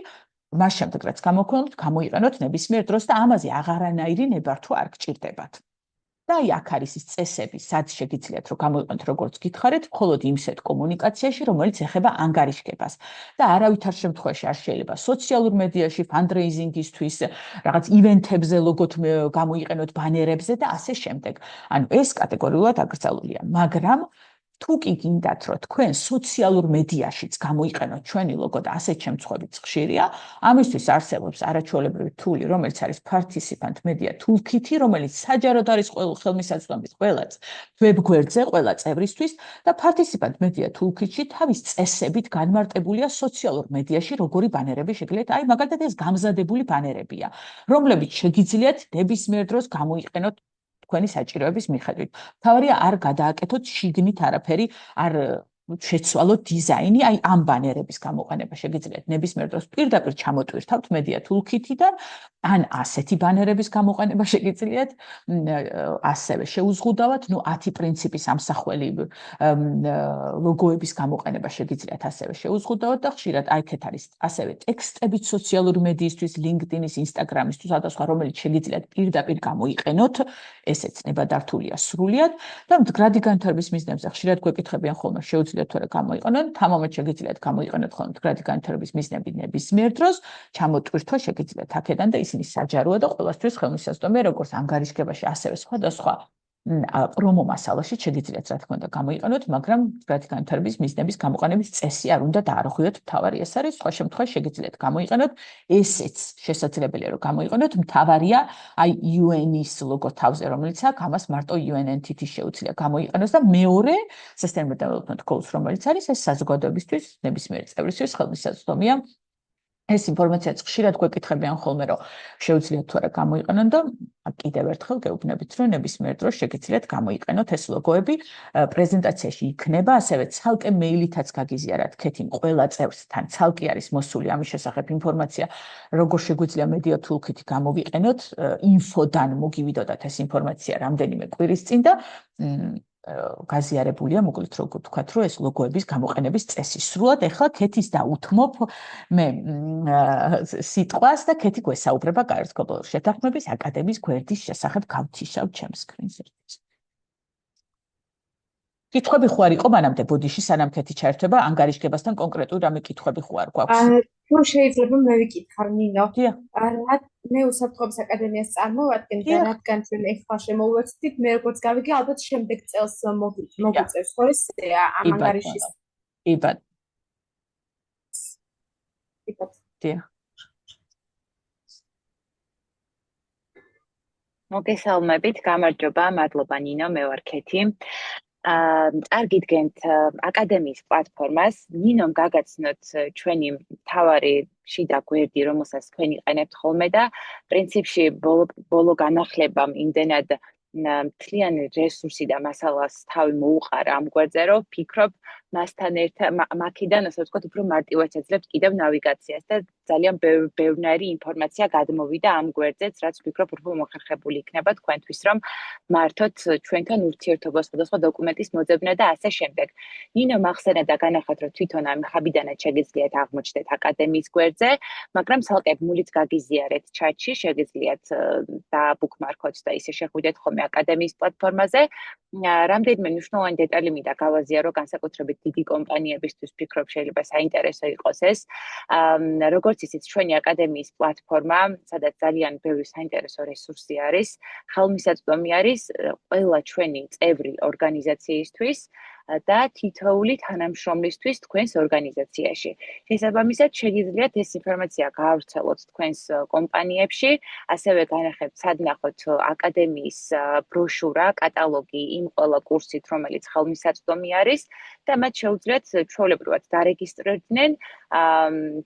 მას შემდეგ რაც გამოქვეყნოთ, გამოიყენოთ ნებისმიერ დროს და ამაზე აღარანაირი ნებართვა არ გჭირდებათ. და აი აქ არის ის წესები, სად შეგიძლიათ რომ გამოიყენოთ როგორც გითხარით, მხოლოდ იმ სეთ კომუნიკაციაში, რომელიც ეხება ანგარიშგებას. და არავითარ შემთხვევაში არ შეიძლება სოციალურ მედიაში, ფანდრეიზინგისთვის, რაღაც ივენთებზე ლოგოთ გამოიყენოთ ბანერებზე და ასე შემდეგ. ანუ ეს კატეგორიულად აკრძალულია, მაგრამ თუ კი გინდათ რომ თქვენ სოციალურ მედიაშიც გამოიყენოთ ჩვენი ლოგო და ასეთ შემთხვევებიც ხშირია, ამისთვის არსებობს არაჩვეულებრივი თული, რომელიც არის participant media toolkit, რომელიც საჯაროდ არის ხელმისაწვდომის ყველა ვებ გვერდზე, ყველა წევრისთვის და participant media toolkit-ში თავის წესებით განმარტებულია სოციალურ მედიაში როგორი ბანერები შეგიძლიათ, აი მაგალითად ეს გამზადებული ბანერებია, რომლებიც შეგიძლიათ ნებისმიერ დროს გამოიყენოთ თქვენი საჭიროების მიხედვით. თავარია არ გადააკეთოთ შიგნით არაფერი, არ შეცვალოთ დიზაინი, აი ამ ბანერების გამოყენება შეგიძლიათ ნებისმიერ დროს პირდაპირ ჩამოტვირთავთ media toolkit-დან, ან ასეთი ბანერების გამოყენება შეგიძლიათ ასევე შეუზღუდავად, 10 პრინციპის ამსახველი ლოგოების გამოყენება შეგიძლიათ ასევე შეუზღუდავად და ხშირად აი აქეთ არის ასევე ტექსტებით სოციალური მედიისთვის, LinkedIn-ის, Instagram-ისთვის, სხვადასხვა რომელიც შეგიძლიათ პირდაპირ გამოიყენოთ, ესეც ნებადართულია სრულიად და მდგრადი განვითარების მიზნებზე ხშირად გვეკითხებიან ხოლმე შეუძლიათ თუ არა გამოიყენოთ, თამამად შეგიძლიათ გამოიყენოთ ხოლმე მდგრადი განვითარების მიზნები ნებისმიერ დროს, ჩამოტვირთვა შეგიძლიათ აქედან და ისინი საჯაროა და ყველასთვის ხელმისაწვდომია როგორც ანგარიშგებაში, ასევე სხვადასხვა პრომო მასალაში შეგიძლიათ რა თქმა უნდა გამოიყენოთ, მაგრამ მდგრადი განვითარების მიზნების გამოყენების წესი არ უნდა დაარღვიოთ, მთავარი ეს არის, სხვა შემთხვევაში შეგიძლიათ გამოიყენოთ, ესეც შესაძლებელია რომ გამოიყენოთ, მთავარია აი UN-ის ლოგო თავზე, რომელიც აქვს, ამას მარტო UN entity შეუძლია გამოიყენოს და მეორე Sustainable Development Goals, რომელიც არის ეს საზოგადოებისთვის, ნებისმიერ წევრისთვის ხელმისაწვდომია. ეს ინფორმაციაც ხშირად გვეკითხებიან ხოლმე, რომ შეუძლიათ თუ არა გამოიყენონ და კიდევ ერთხელ გეუბნებით, რომ ნებისმიერ დროს შეგიძლიათ გამოიყენოთ ეს ლოგოები. პრეზენტაციაში იქნება, ასევე ცალკე მეილითაც გაგიზიარათ ქეთიმ ყველა წევრთან, ცალკე არის მოსული ამის შესახებ ინფორმაცია, როგორ შეგვიძლია media toolkit გამოვიყენოთ, info-დან მოგივიდოდათ ეს ინფორმაცია რამდენიმე კვირის წინ და გაზიარებულია, მოკლედ როგორ ვთქვათ, რომ ეს ლოგოების გამოყენების წესი. სრულად ახლა ქეთის დაუთმობ მე სიტყვას და ქეთი გვესაუბრება გაეროს გლობალური შეთანხმების აკადემიის გვერდის შესახებ. გავთიშავ ჩემს სკრინს ერთის. კითხვები ხო არ იყო მანამდე ბოდიში, სანამ ქეთი ჩაერთვება ანგარიშგებასთან კონკრეტული რამე კითხვები ხო არ გვაქვს? თუ შეიძლება მე ვიკითხავ ნინო. მე უსაფრთხოების აკადემიას წარმოვადგენ და რადგან ჩვენ ეხლა შემოვეცდით, მე როგორც გავიგე, ალბათ შემდეგ წელს მოგვიწევს ხო ეს ამ ანგარიშის. იბად. მოგესალმებით, გამარჯობა, მადლობა ნინო, მე ვარ ქეთი. წარგიდგენთ აკადემიის პლატფორმას, ნინომ გაგაცნოთ ჩვენი მთავარი შიდა გვერდი, რომელსაც თქვენ იყენებთ ხოლმე და პრინციპში ბოლო განახლებამ იმდენად მთლიანი რესურსი და მასალას თავი მოუყარა ამ გვერდზე, რომ ფიქრობ მასთან მაქედან, ასე ვთქვათ, უფრო მარტივად შეძლებთ კიდევ ნავიგაციას და ძალიან ბევრნაირი ინფორმაცია გადმოვიდა ამ გვერდზეც, რაც ვფიქრობ, უფრო მოხერხებული იქნება თქვენთვის, რომ მართოთ ჩვენთან ურთიერთობა სხვადასხვა დოკუმენტის მოძებნა და ასე შემდეგ. ნინო მახსენა და განახათ, რომ თვითონ ამ ხაბიდანაც შეგიძლიათ აღმოჩნდეთ აკადემიის გვერდზე, მაგრამ ცალკე მულით გაგიზიარეთ ჩატში, შეგიძლიათ დააბუქმარქოთ და ისე შეხვიდეთ ხოლმე აკადემიის პლატფორმაზე. რამდენიმე მნიშვნელოვანი დეტალი მინდა გავაზიარო, განსაკუთრებით დიდი კომპანიებისთვის ვფიქრობ, შეიძლება საინტერესო იყოს ეს. როგორც იცით, ჩვენი აკადემიის პლატფორმა, სადაც ძალიან ბევრი საინტერესო რესურსი არის, ხელმისაწვდომი არის ყველა ჩვენი წევრი ორგანიზაციისთვის და თითოეული თანამშრომლისთვის თქვენს ორგანიზაციაში. შესაბამისად, შეგიძლიათ ეს ინფორმაცია გაავრცელოთ თქვენს კომპანიებში, ასევე განახებთ სადნახოთ აკადემიის ბროშურა, კატალოგი იმ ყველა კურსით, რომელიც ხელმისაწვდომი არის და მათ შეუძლიათ ჩვეულებრივად დარეგისტრირდნენ.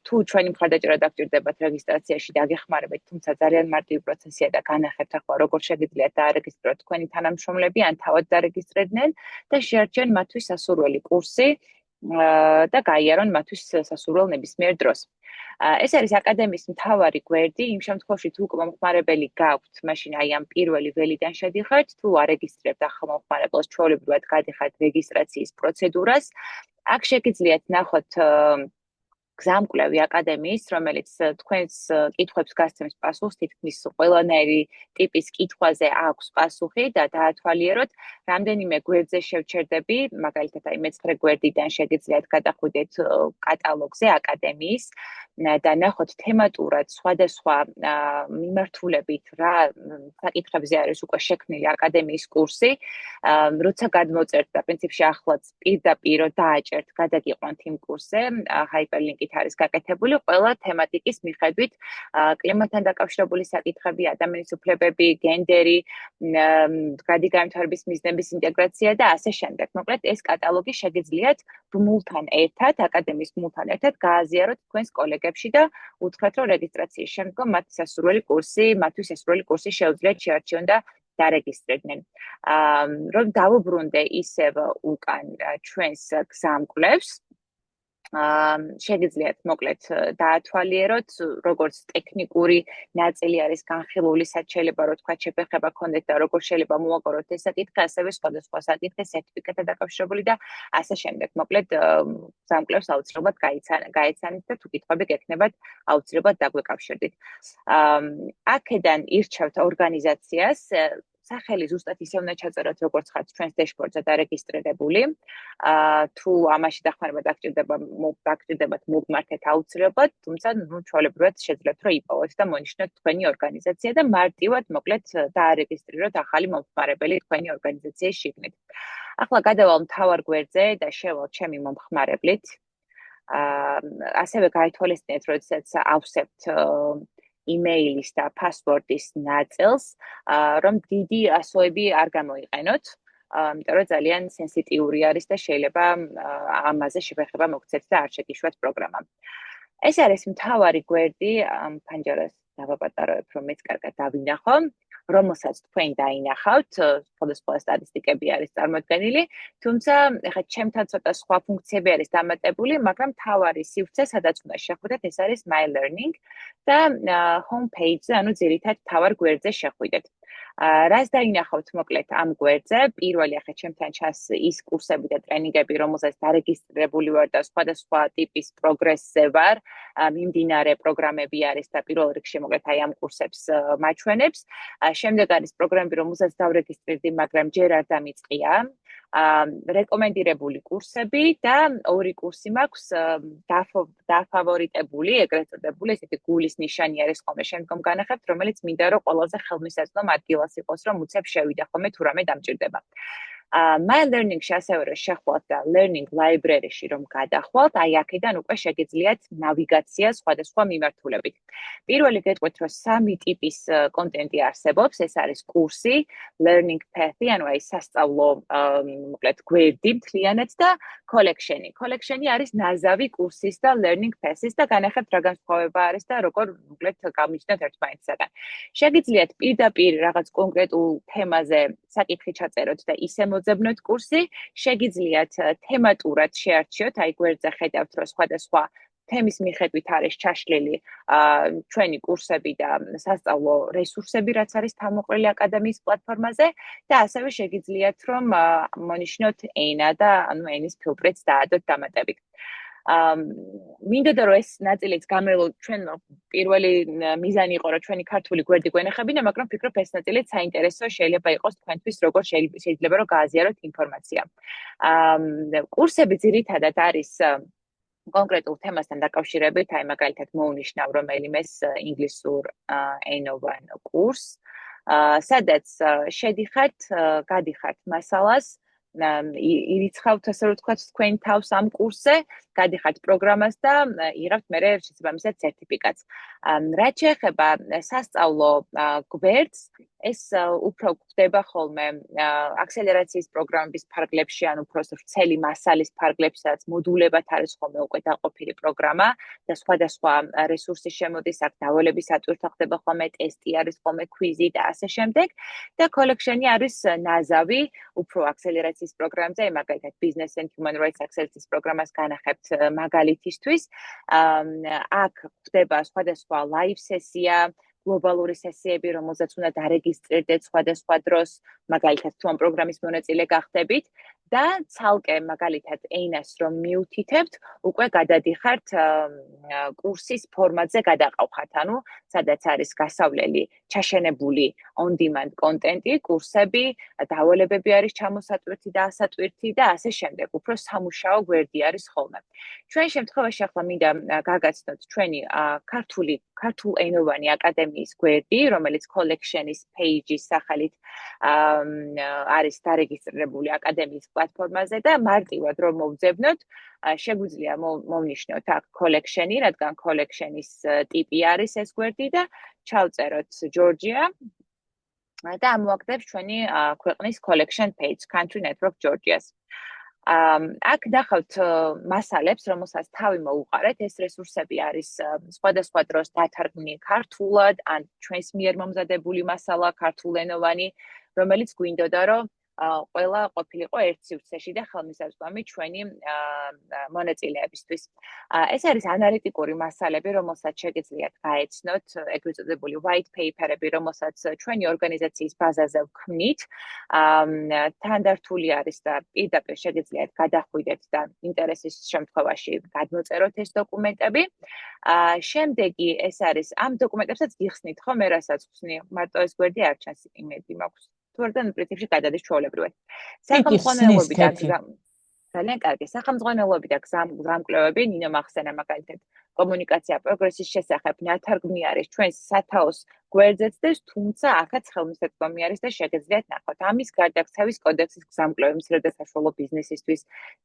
თუ ჩვენი მხარდაჭერა დაგჭირდებათ რეგისტრაციაში დაგეხმარებით, თუმცა ძალიან მარტივი პროცესია და განახებთ ახლა როგორ შეგიძლიათ დაარეგისტრიროთ თქვენი თანამშრომლები ან თავად დარეგისტრირდნენ და შეარჩიონ მათთვის სასურველი კურსი და გაიარონ მათთვის სასურველ ნებისმიერ დროს. ეს არის აკადემიის მთავარი გვერდი, იმ შემთხვევაში თუ უკმომხმარებელი გაქვთ, მაშინ აი ამ პირველი ველიდან შედიხართ, თუ არეგისტრირებთ ახალ მომხმარებელს, ჩვეულებრივად გადიხართ რეგისტრაციის პროცედურას. აქ შეგიძლიათ ნახოთ გზამკვლევი აკადემიის, რომელიც თქვენს კითხვებს გასცემს პასუხს, თითქმის ყველანაირი ტიპის კითხვაზე აქვს პასუხი და დაათვალიეროთ, რამდენიმე გვერდზე შევჩერდები, მაგალითად აი მე-9 გვერდიდან შეგიძლიათ გადახვიდეთ კატალოგზე აკადემიის და ნახოთ თემატურად სხვადასხვა მიმართულებით რა საკითხებზე არის უკვე შექმნილი აკადემიის კურსი, როცა გადმოწერთ და პრინციპში ახლაც პირდაპირ დააჭერთ, გადაგიყვანთ იმ კურსზე, ჰაიპერლინკი არის გაკეთებული ყველა თემატიკის მიხედვით, კლიმატთან დაკავშირებული საკითხები, ადამიანის უფლებები, გენდერი, გადაგამთავრების მიზნების ინტეგრაცია და ასე შემდეგ. მოკლედ ეს კატალოგი შეგიძლიათ ბმულთან ერთად, აკადემიის ბმულთან ერთად გააზიაროთ თქვენს კოლეგებში და უთხრათ, რომ რეგისტრაციის შემდგომ მათთვის სასურველი კურსი შეუძლიათ შეარჩიონ და დარეგისტრირდნენ. რომ დავუბრუნდე ისევ უკან ჩვენს გზამკვლევს, შეგიძლიათ მოკლედ დაათვალიეროთ, როგორც ტექნიკური ნაწილი არის განხილული, სად შეიძლება რო თქვა შეფერხება გქონდეთ და როგორ შეიძლება მოაგოროთ ეს საკითხი, ასევე სხვადასხვა საკითხი სერტიფიკატთან დაკავშირებული და ასე შემდეგ. მოკლედ გზამკვლევს აუცილებლად გაეცანით და თუ კითხვები გექნებათ, აუცილებლად დაგვეკავშირდით. აქედან ირჩევთ ორგანიზაციას, სახელი ზუსტად ისე უნდა ჩაწეროთ, როგორც ხართ ჩვენს დეშბორდზე დარეგისტრირებული. თუ ამაში დახმარება დაგჭირდებათ, მოგმართეთ აუცილებლად, თუმცა ჩვეულებრივად შეძლებთ, რომ იპოვოთ და მონიშნოთ თქვენი ორგანიზაცია და მარტივად მოკლედ დაარეგისტრიროთ ახალი მომხმარებელი თქვენი ორგანიზაციის შიგნით. ახლა გადავალ მთავარ გვერდზე და შევალ ჩემი მომხმარებლით. ასევე გაითვალისწინეთ, როდესაც ავსებთ იმეილის და პასვორდის ნაწილს, რომ დიდი ასოები არ გამოიყენოთ, იმიტომ რომ ძალიან სენსიტიური არის და შეიძლება ამაზე შეფერხება მოგცეთ და არ შეგიშვათ პროგრამა. ეს არის მთავარი გვერდი, ფანჯარას დავაპატარებ, რომ მეც კარგად დავინახო, რომელსაც თქვენ დაინახავთ, სხვადასხვა სტატისტიკები არის წარმოდგენილი, თუმცა ეხლა ჩემთან ცოტა სხვა ფუნქციები არის დამატებული, მაგრამ მთავარი სივრცე, სადაც უნდა შეხვიდეთ, ეს არის My Learning და home page-ზე, ანუ ძირითად მთავარ გვერდზე შეხვიდეთ. რას დაინახავთ მოკლედ ამ გვერდზე? პირველი ახლა ჩემთან ჩანს ის კურსები და ტრენინგები, რომელსაც დარეგისტრირებული ვარ და სხვადასხვა ტიპის პროგრესზე ვარ, მიმდინარე პროგრამები არის და პირველ რიგში მოკლედ აი ამ კურსებს მაჩვენებს. შემდეგ არის პროგრამები, რომელსაც დავრეგისტრირდი, მაგრამ ჯერ არ დამიწყია. რეკომენდირებული კურსები და ორი კურსი მაქვს დაფავორიტებული, ეგრეთ წოდებული, ესეთი გულის ნიშანი არის ხოლმე შემდგომ განახებთ, რომელიც მინდა რომ ყველაზე ხელმისაწვდომ ადგილას იყოს, რომ უცებ შევიდა ხოლმე თუ რამე დამჭირდება. My Learning-ში ასევე რომ შეხვალთ და Learning Library-ში რომ გადახვალთ, აი აქედან უკვე შეგიძლიათ ნავიგაცია სხვადასხვა მიმართულებით. პირველი გეტყვით, რომ 3 ტიპის კონტენტი არსებობს, ეს არის კურსი, Learning Path-ი, ანუ აი სასწავლო, მოკლედ გვერდი მთლიანად და collection-ი. Collection-ი არის ნაზავი კურსის და Learning Path-ის და განახებთ რა განსხვავება არის და როგორ მოკლედ გამიჯნოთ ერთმანეთისაგან. შეგიძლიათ პირდაპირ რაღაც კონკრეტულ თემაზე საკითხი ჩაწეროთ და ისე მოძებნოთ კურსი, შეგიძლიათ თემატურად შეარჩიოთ, აი გვერდზე ხედავთ, რომ სხვადასხვა თემის მიხედვით არის ჩაშლილი ჩვენი კურსები და სასწავლო რესურსები, რაც არის თავმოყრილი აკადემიის პლატფორმაზე და ასევე შეგიძლიათ რომ მონიშნოთ ენა და ანუ ენის ფილტრიც დაადოთ დამატებით. მინდოდა რომ ეს ნაწილიც გამელოთ ჩვენ პირველი მიზანი იყო რომ ჩვენი ქართული გვერდი გვენახებინა, მაგრამ ვფიქრობ ეს ნაწილიც საინტერესო შეიძლება იყოს თქვენთვის, როგორ შეიძლება რომ გააზიაროთ ინფორმაცია. კურსები ძირითადად არის კონკრეტულ თემასთან დაკავშირებით, აი მაგალითად მოვნიშნავ რომელიმეს ინგლისურ ენოვან კურსს, სადაც შედიხართ, გადიხართ მასალას, ირიცხავთ ასე რომ ვთქვათ თქვენ თავს ამ კურსზე, გადიხართ პროგრამას და იღებთ მერე შესაბამისად სერტიფიკატს. რაც შეეხება სასწავლო გვერდს, ეს უფრო გვხვდება ხოლმე აქსელერაციის პროგრამების ფარგლებში, ან უფრო ვრცელი მასალის ფარგლებში, სადაც მოდულებად არის ხოლმე უკვე დაყოფილი პროგრამა და სხვადასხვა რესურსი შემოდის, აქ დავალების ატვირთა ხდება ხოლმე, ტესტი არის ხოლმე, ქვიზი და ასე შემდეგ. და collection-ი არის ნაზავი, უფრო აქსელერაციის პროგრამებზე, მაგალითად Business and Human Rights აქსელერაციის პროგრამას განახებთ მაგალითისთვის. აქ ხდება სხვადასხვა live სესია, გლობალური სესიები, რომელზეც უნდა დარეგისტრირდეთ სხვადასხვა დროს, მაგალითად თუ ამ პროგრამის მონაწილე გახდებით და ცალკე მაგალითად ენას რომ მიუთითებთ, უკვე გადადიხართ კურსის ფორმატზე გადაყავხართ, ანუ სადაც არის გასავლელი, ჩაშენებული on demand კონტენტი, კურსები, დავალებები არის ჩამოსატვირთი და ასატვირთი და ასე შემდეგ, უფრო სამუშაო გვერდი არის ხოლმე. ჩვენ შემთხვევაში ახლა მინდა გაგაცნოთ ჩვენი ქართულ ენოვანი აკადემიის გვერდი, რომელიც collection-ის page-ის სახელით არის დარეგისტრირებული აკადემიის პლატფორმაზე და მარტივად რომ მოვძებნოთ, შეგვიძლია მოვნიშნოთ აქ collection-ი, რადგან collection-ის ტიპი არის ეს გვერდი და ჩავწეროთ Georgia და ამოაგდებს ჩვენი ქვეყნის collection page, Country Network Georgia's. აქ დახავთ მასალებს, რომელსაც თავი მოუყარეთ, ეს რესურსები არის სხვადასხვა დროს დათარგმნილი ქართულად, ან ჩვენს მიერ მომზადებული მასალა ქართულენოვანი, რომელიც გვინდოდა რომ ყველა ყოფილიყო ერთ სივრცეში და ხელმისაწვდომი ჩვენი მონაწილეებისთვის. ეს არის ანალიტიკური მასალები, რომელსაც შეგიძლიათ გაეცნოთ, ეგრეთ წოდებული white paper-ები, რომელსაც ჩვენი ორგანიზაციის ბაზაზე ვქმნით. თანდართული არის და პირდაპირ შეგიძლიათ გადახვიდეთ და ინტერესის შემთხვევაში გადმოწეროთ ეს დოკუმენტები. შემდეგი ეს არის ამ დოკუმენტებსაც გიხსნით ხო, მე რასაც ვხსნი, მარტო ეს გვერდი არ ჩანს, იმედი მაქვს. თორემ პრინციპში გადადის ჩვეულებრივად. სახელმძღვანელოები და ძალიან კარგი. სახელმძღვანელოები და გზამკვლევები, ნინო მახსენა მაგალითად კომუნიკაცია პროგრესის შესახებ ნათარგმნი არის ჩვენს სათაოს გვერდზეც და თუმცა აქაც ხელმისაწვდომი არის და შეგიძლიათ ნახოთ. ამის გარდა ქცევის კოდექსის გზამკვლევი, მსრედა საშუალო ბიზნესისთვის,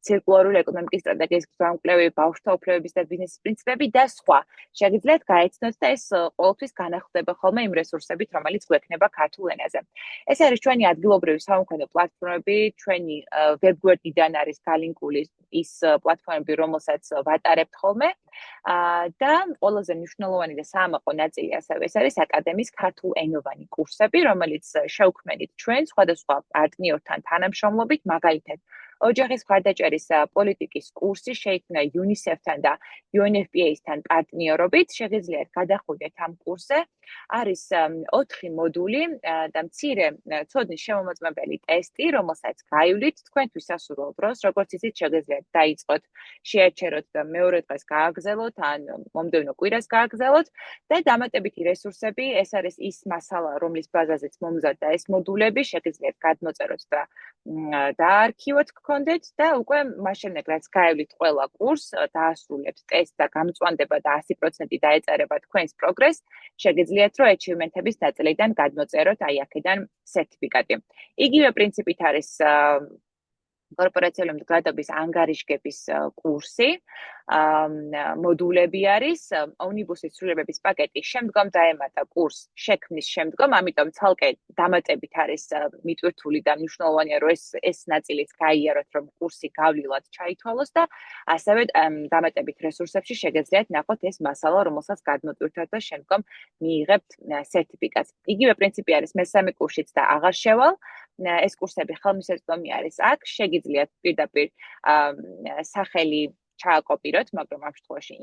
ცირკულარული ეკონომიკის სტრატეგიის გზამკვლევი, ბავშვთა უფლებების და ბიზნესის პრინციპები და სხვა. შეგიძლიათ გაეცნოთ და ეს ყოველთვის განახლდება ხოლმე იმ რესურსებით, რომელიც გვექნება ქართულ ენაზე. ეს არის ჩვენი ადგილობრივი სამოქმედო პლატფორმები, ჩვენი ვებგვერდიდან არის გალინკული ის პლატფორმები, რომელსაც ვატარებთ ხოლმე. და ყველაზე მნიშვნელოვანი და საამაყო ნაწილი ასევე ეს არის აკადემიის ქართულ ენოვანი კურსები, რომელიც შევქმნით ჩვენ სხვადასხვა პარტნიორთან თანამშრომლობით, მაგალითად ოჯახის მხარდაჭერის პოლიტიკის კურსი შეიქმნა UNICEF-თან და UNFPA-სთან პარტნიორობით, შეგიძლიათ გადახვიდეთ ამ კურსზე. არის 4 მოდული და მცირე ცოდნის შემომოწმებელი ტესტი, რომელსაც გაივლით თქვენთვის სასურველ დროს, როგორც იცით, შეგიძლიათ დაიწყოთ, შეაჩეროთ და მეორე დღეს გააგრძელოთ, ან მომდევნო კვირას გააგრძელოთ და დამატებითი რესურსები, ეს არის ის მასალა, რომლის ბაზაზეც მომზადდა ეს მოდულები, შეგიძლიათ გადმოწეროთ და დაარქივოთ გქონდეთ და უკვე მას შემდეგ რაც გაევლით ყველა კურსს, დაასრულებთ ტესტს და გამწვანდება და 100% დაეწარება თქვენს პროგრესს, შეგიძლიათ რომ achievement-ების ნაწილიდან გადმოწეროთ აი აქედან სერტიფიკატი. იგივე პრინციპით არის კორპორაციული მდგრადობის ანგარიშგების კურსი, მოდულები არის, ომნიბუსის ცვლილებების პაკეტი შემდგომ დაემატა კურს შექმნის შემდგომ, ამიტომ ცალკე დამატებით არის მიტვირთული და მნიშვნელოვანია რომ ეს ნაწილიც გაიაროთ, რომ კურსი გავლილად ჩაითვალოს და ასევე დამატებით რესურსებში შეგეძლიათ ნახოთ ეს მასალა, რომელსაც გადმოტვირთოთ და შემდგომ მიიღებთ სერტიფიკატს. იგივე პრინციპი არის მესამე კურსშიც და აღარ შევალ. ეს კურსები ხელმისაწვდომი არის აქ, შეგიძლიათ პირდაპირ სახელი ჩააკოპიროთ, მაგრამ ამ შემთხვევაში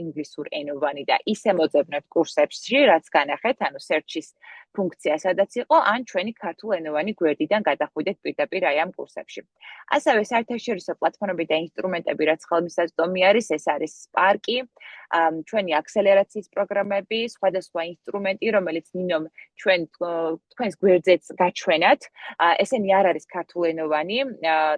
ინგლისურ ენოვანი და ისე მოძებნებთ კურსებში, რაც განახეთ, ანუ search-ის ფუნქცია სადაც იყო, ან ჩვენი ქართულ ენოვანი გვერდიდან გადახვიდეთ პირდაპირ აი ამ კურსებში. ასევე საერთაშორისო პლატფორმები და ინსტრუმენტები, რაც ხელმისაწვდომი არის, ეს არის Spark-ი, ჩვენი აქსელერაციის პროგრამები, სხვადასხვა ინსტრუმენტი, რომელიც ნინომ თქვენს გვერდზეც გაჩვენათ. ესენი არ არის ქართულენოვანი,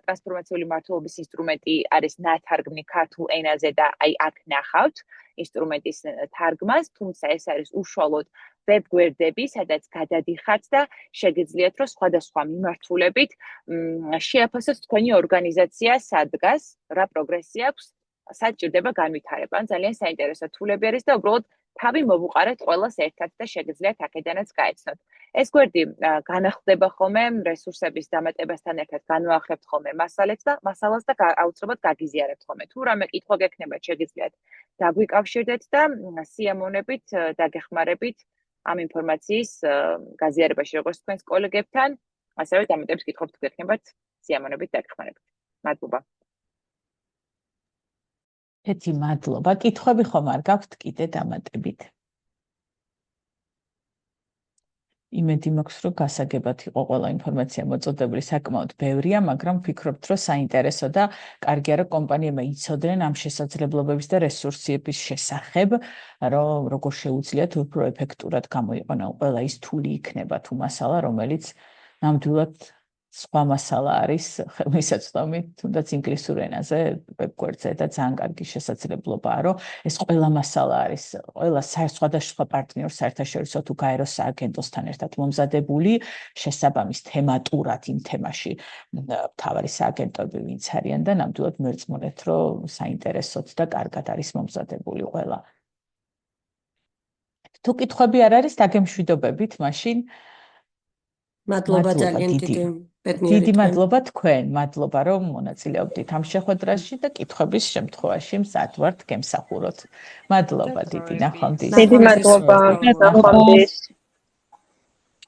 ტრანსფორმაციული მართლობის ინსტრუმენტი არის ნათარგმნი ქართულ ენაზე და აი აქ ნახავთ ინსტრუმენტის თარგმას, თუმცა ეს არის უშუალოდ ვებ გვერდები, სადაც გადადიხართ და შეგიძლიათ რომ სხვადასხვა მიმართულებით შეაფასოთ თქვენი ორგანიზაცია სადგას, რა პროგრესი აქვს, სად ჭირდება განვითარება. ძალიან საინტერესო თულები არის და უბრალოდ თავი მოვუყარეთ ყველას ერთად და შეგიძლიათ აქედანაც გაეცნოთ. ეს გვერდი განახლდება ხოლმე რესურსების დამატებასთან ერთად განვაახლებთ ხოლმე მასალას და აუცილებლად გაგიზიარებთ ხოლმე. თუ რამე კითხვა გექნებათ, შეგიძლიათ დაგვიკავშირდეთ და სიამოვნებით დაგეხმარებით ამ ინფორმაციის გაზიარებაში როგორც თქვენს კოლეგებთან, ასევე დამატებითს კითხვებს თუ გექნებათ, სიამოვნებით დაგეხმარებით. მადლობა. ეთი მადლობა. კითხვები ხომ არ გაქვთ კიდე დამატებით? იმედი მაქვს, რომ გასაგებად იყო ყველა ინფორმაცია მოწოდებული, საკმაოდ ბევრია, მაგრამ ვფიქრობთ, რომ საინტერესო და კარგია, რომ კომპანიებმა იცოდნენ ამ შესაძლებლობების და რესურსების შესახებ, რომ როგორ შეუძლიათ უფრო ეფექტურად გამოიყენონ ყველა ის თული იქნება თუ მასალა, რომელიც ნამდვილად სხვა მასალა არის ხელმისაწვდომი, თუნდაც ინგლისურ ენაზე ვებ გვერდზე და ძალიან კარგი შესაძლებლობაა, რომ ეს ყველა მასალა არის, ყველა სხვადასხვა პარტნიორ საერთაშორისო თუ გაერო სააგენტოსთან ერთად მომზადებული, შესაბამის თემატურად იმ თემაში მთავარი სააგენტოები ვინც არიან და ნამდვილად მერწმუნეთ, რომ საინტერესოდ და კარგად არის მომზადებული ყველა. თუ კითხვები არ არის, დაგემშვიდობებით, მაშინ მადლობა ძალიან დიდი მადლობა თქვენ, მადლობა რომ მონაწილეობდით ამ შეხვედრაში და კითხვების შემთხვევაში მზად ვართ გემსახუროთ. მადლობა დიდი, ნახვამდის. დიდი მადლობა.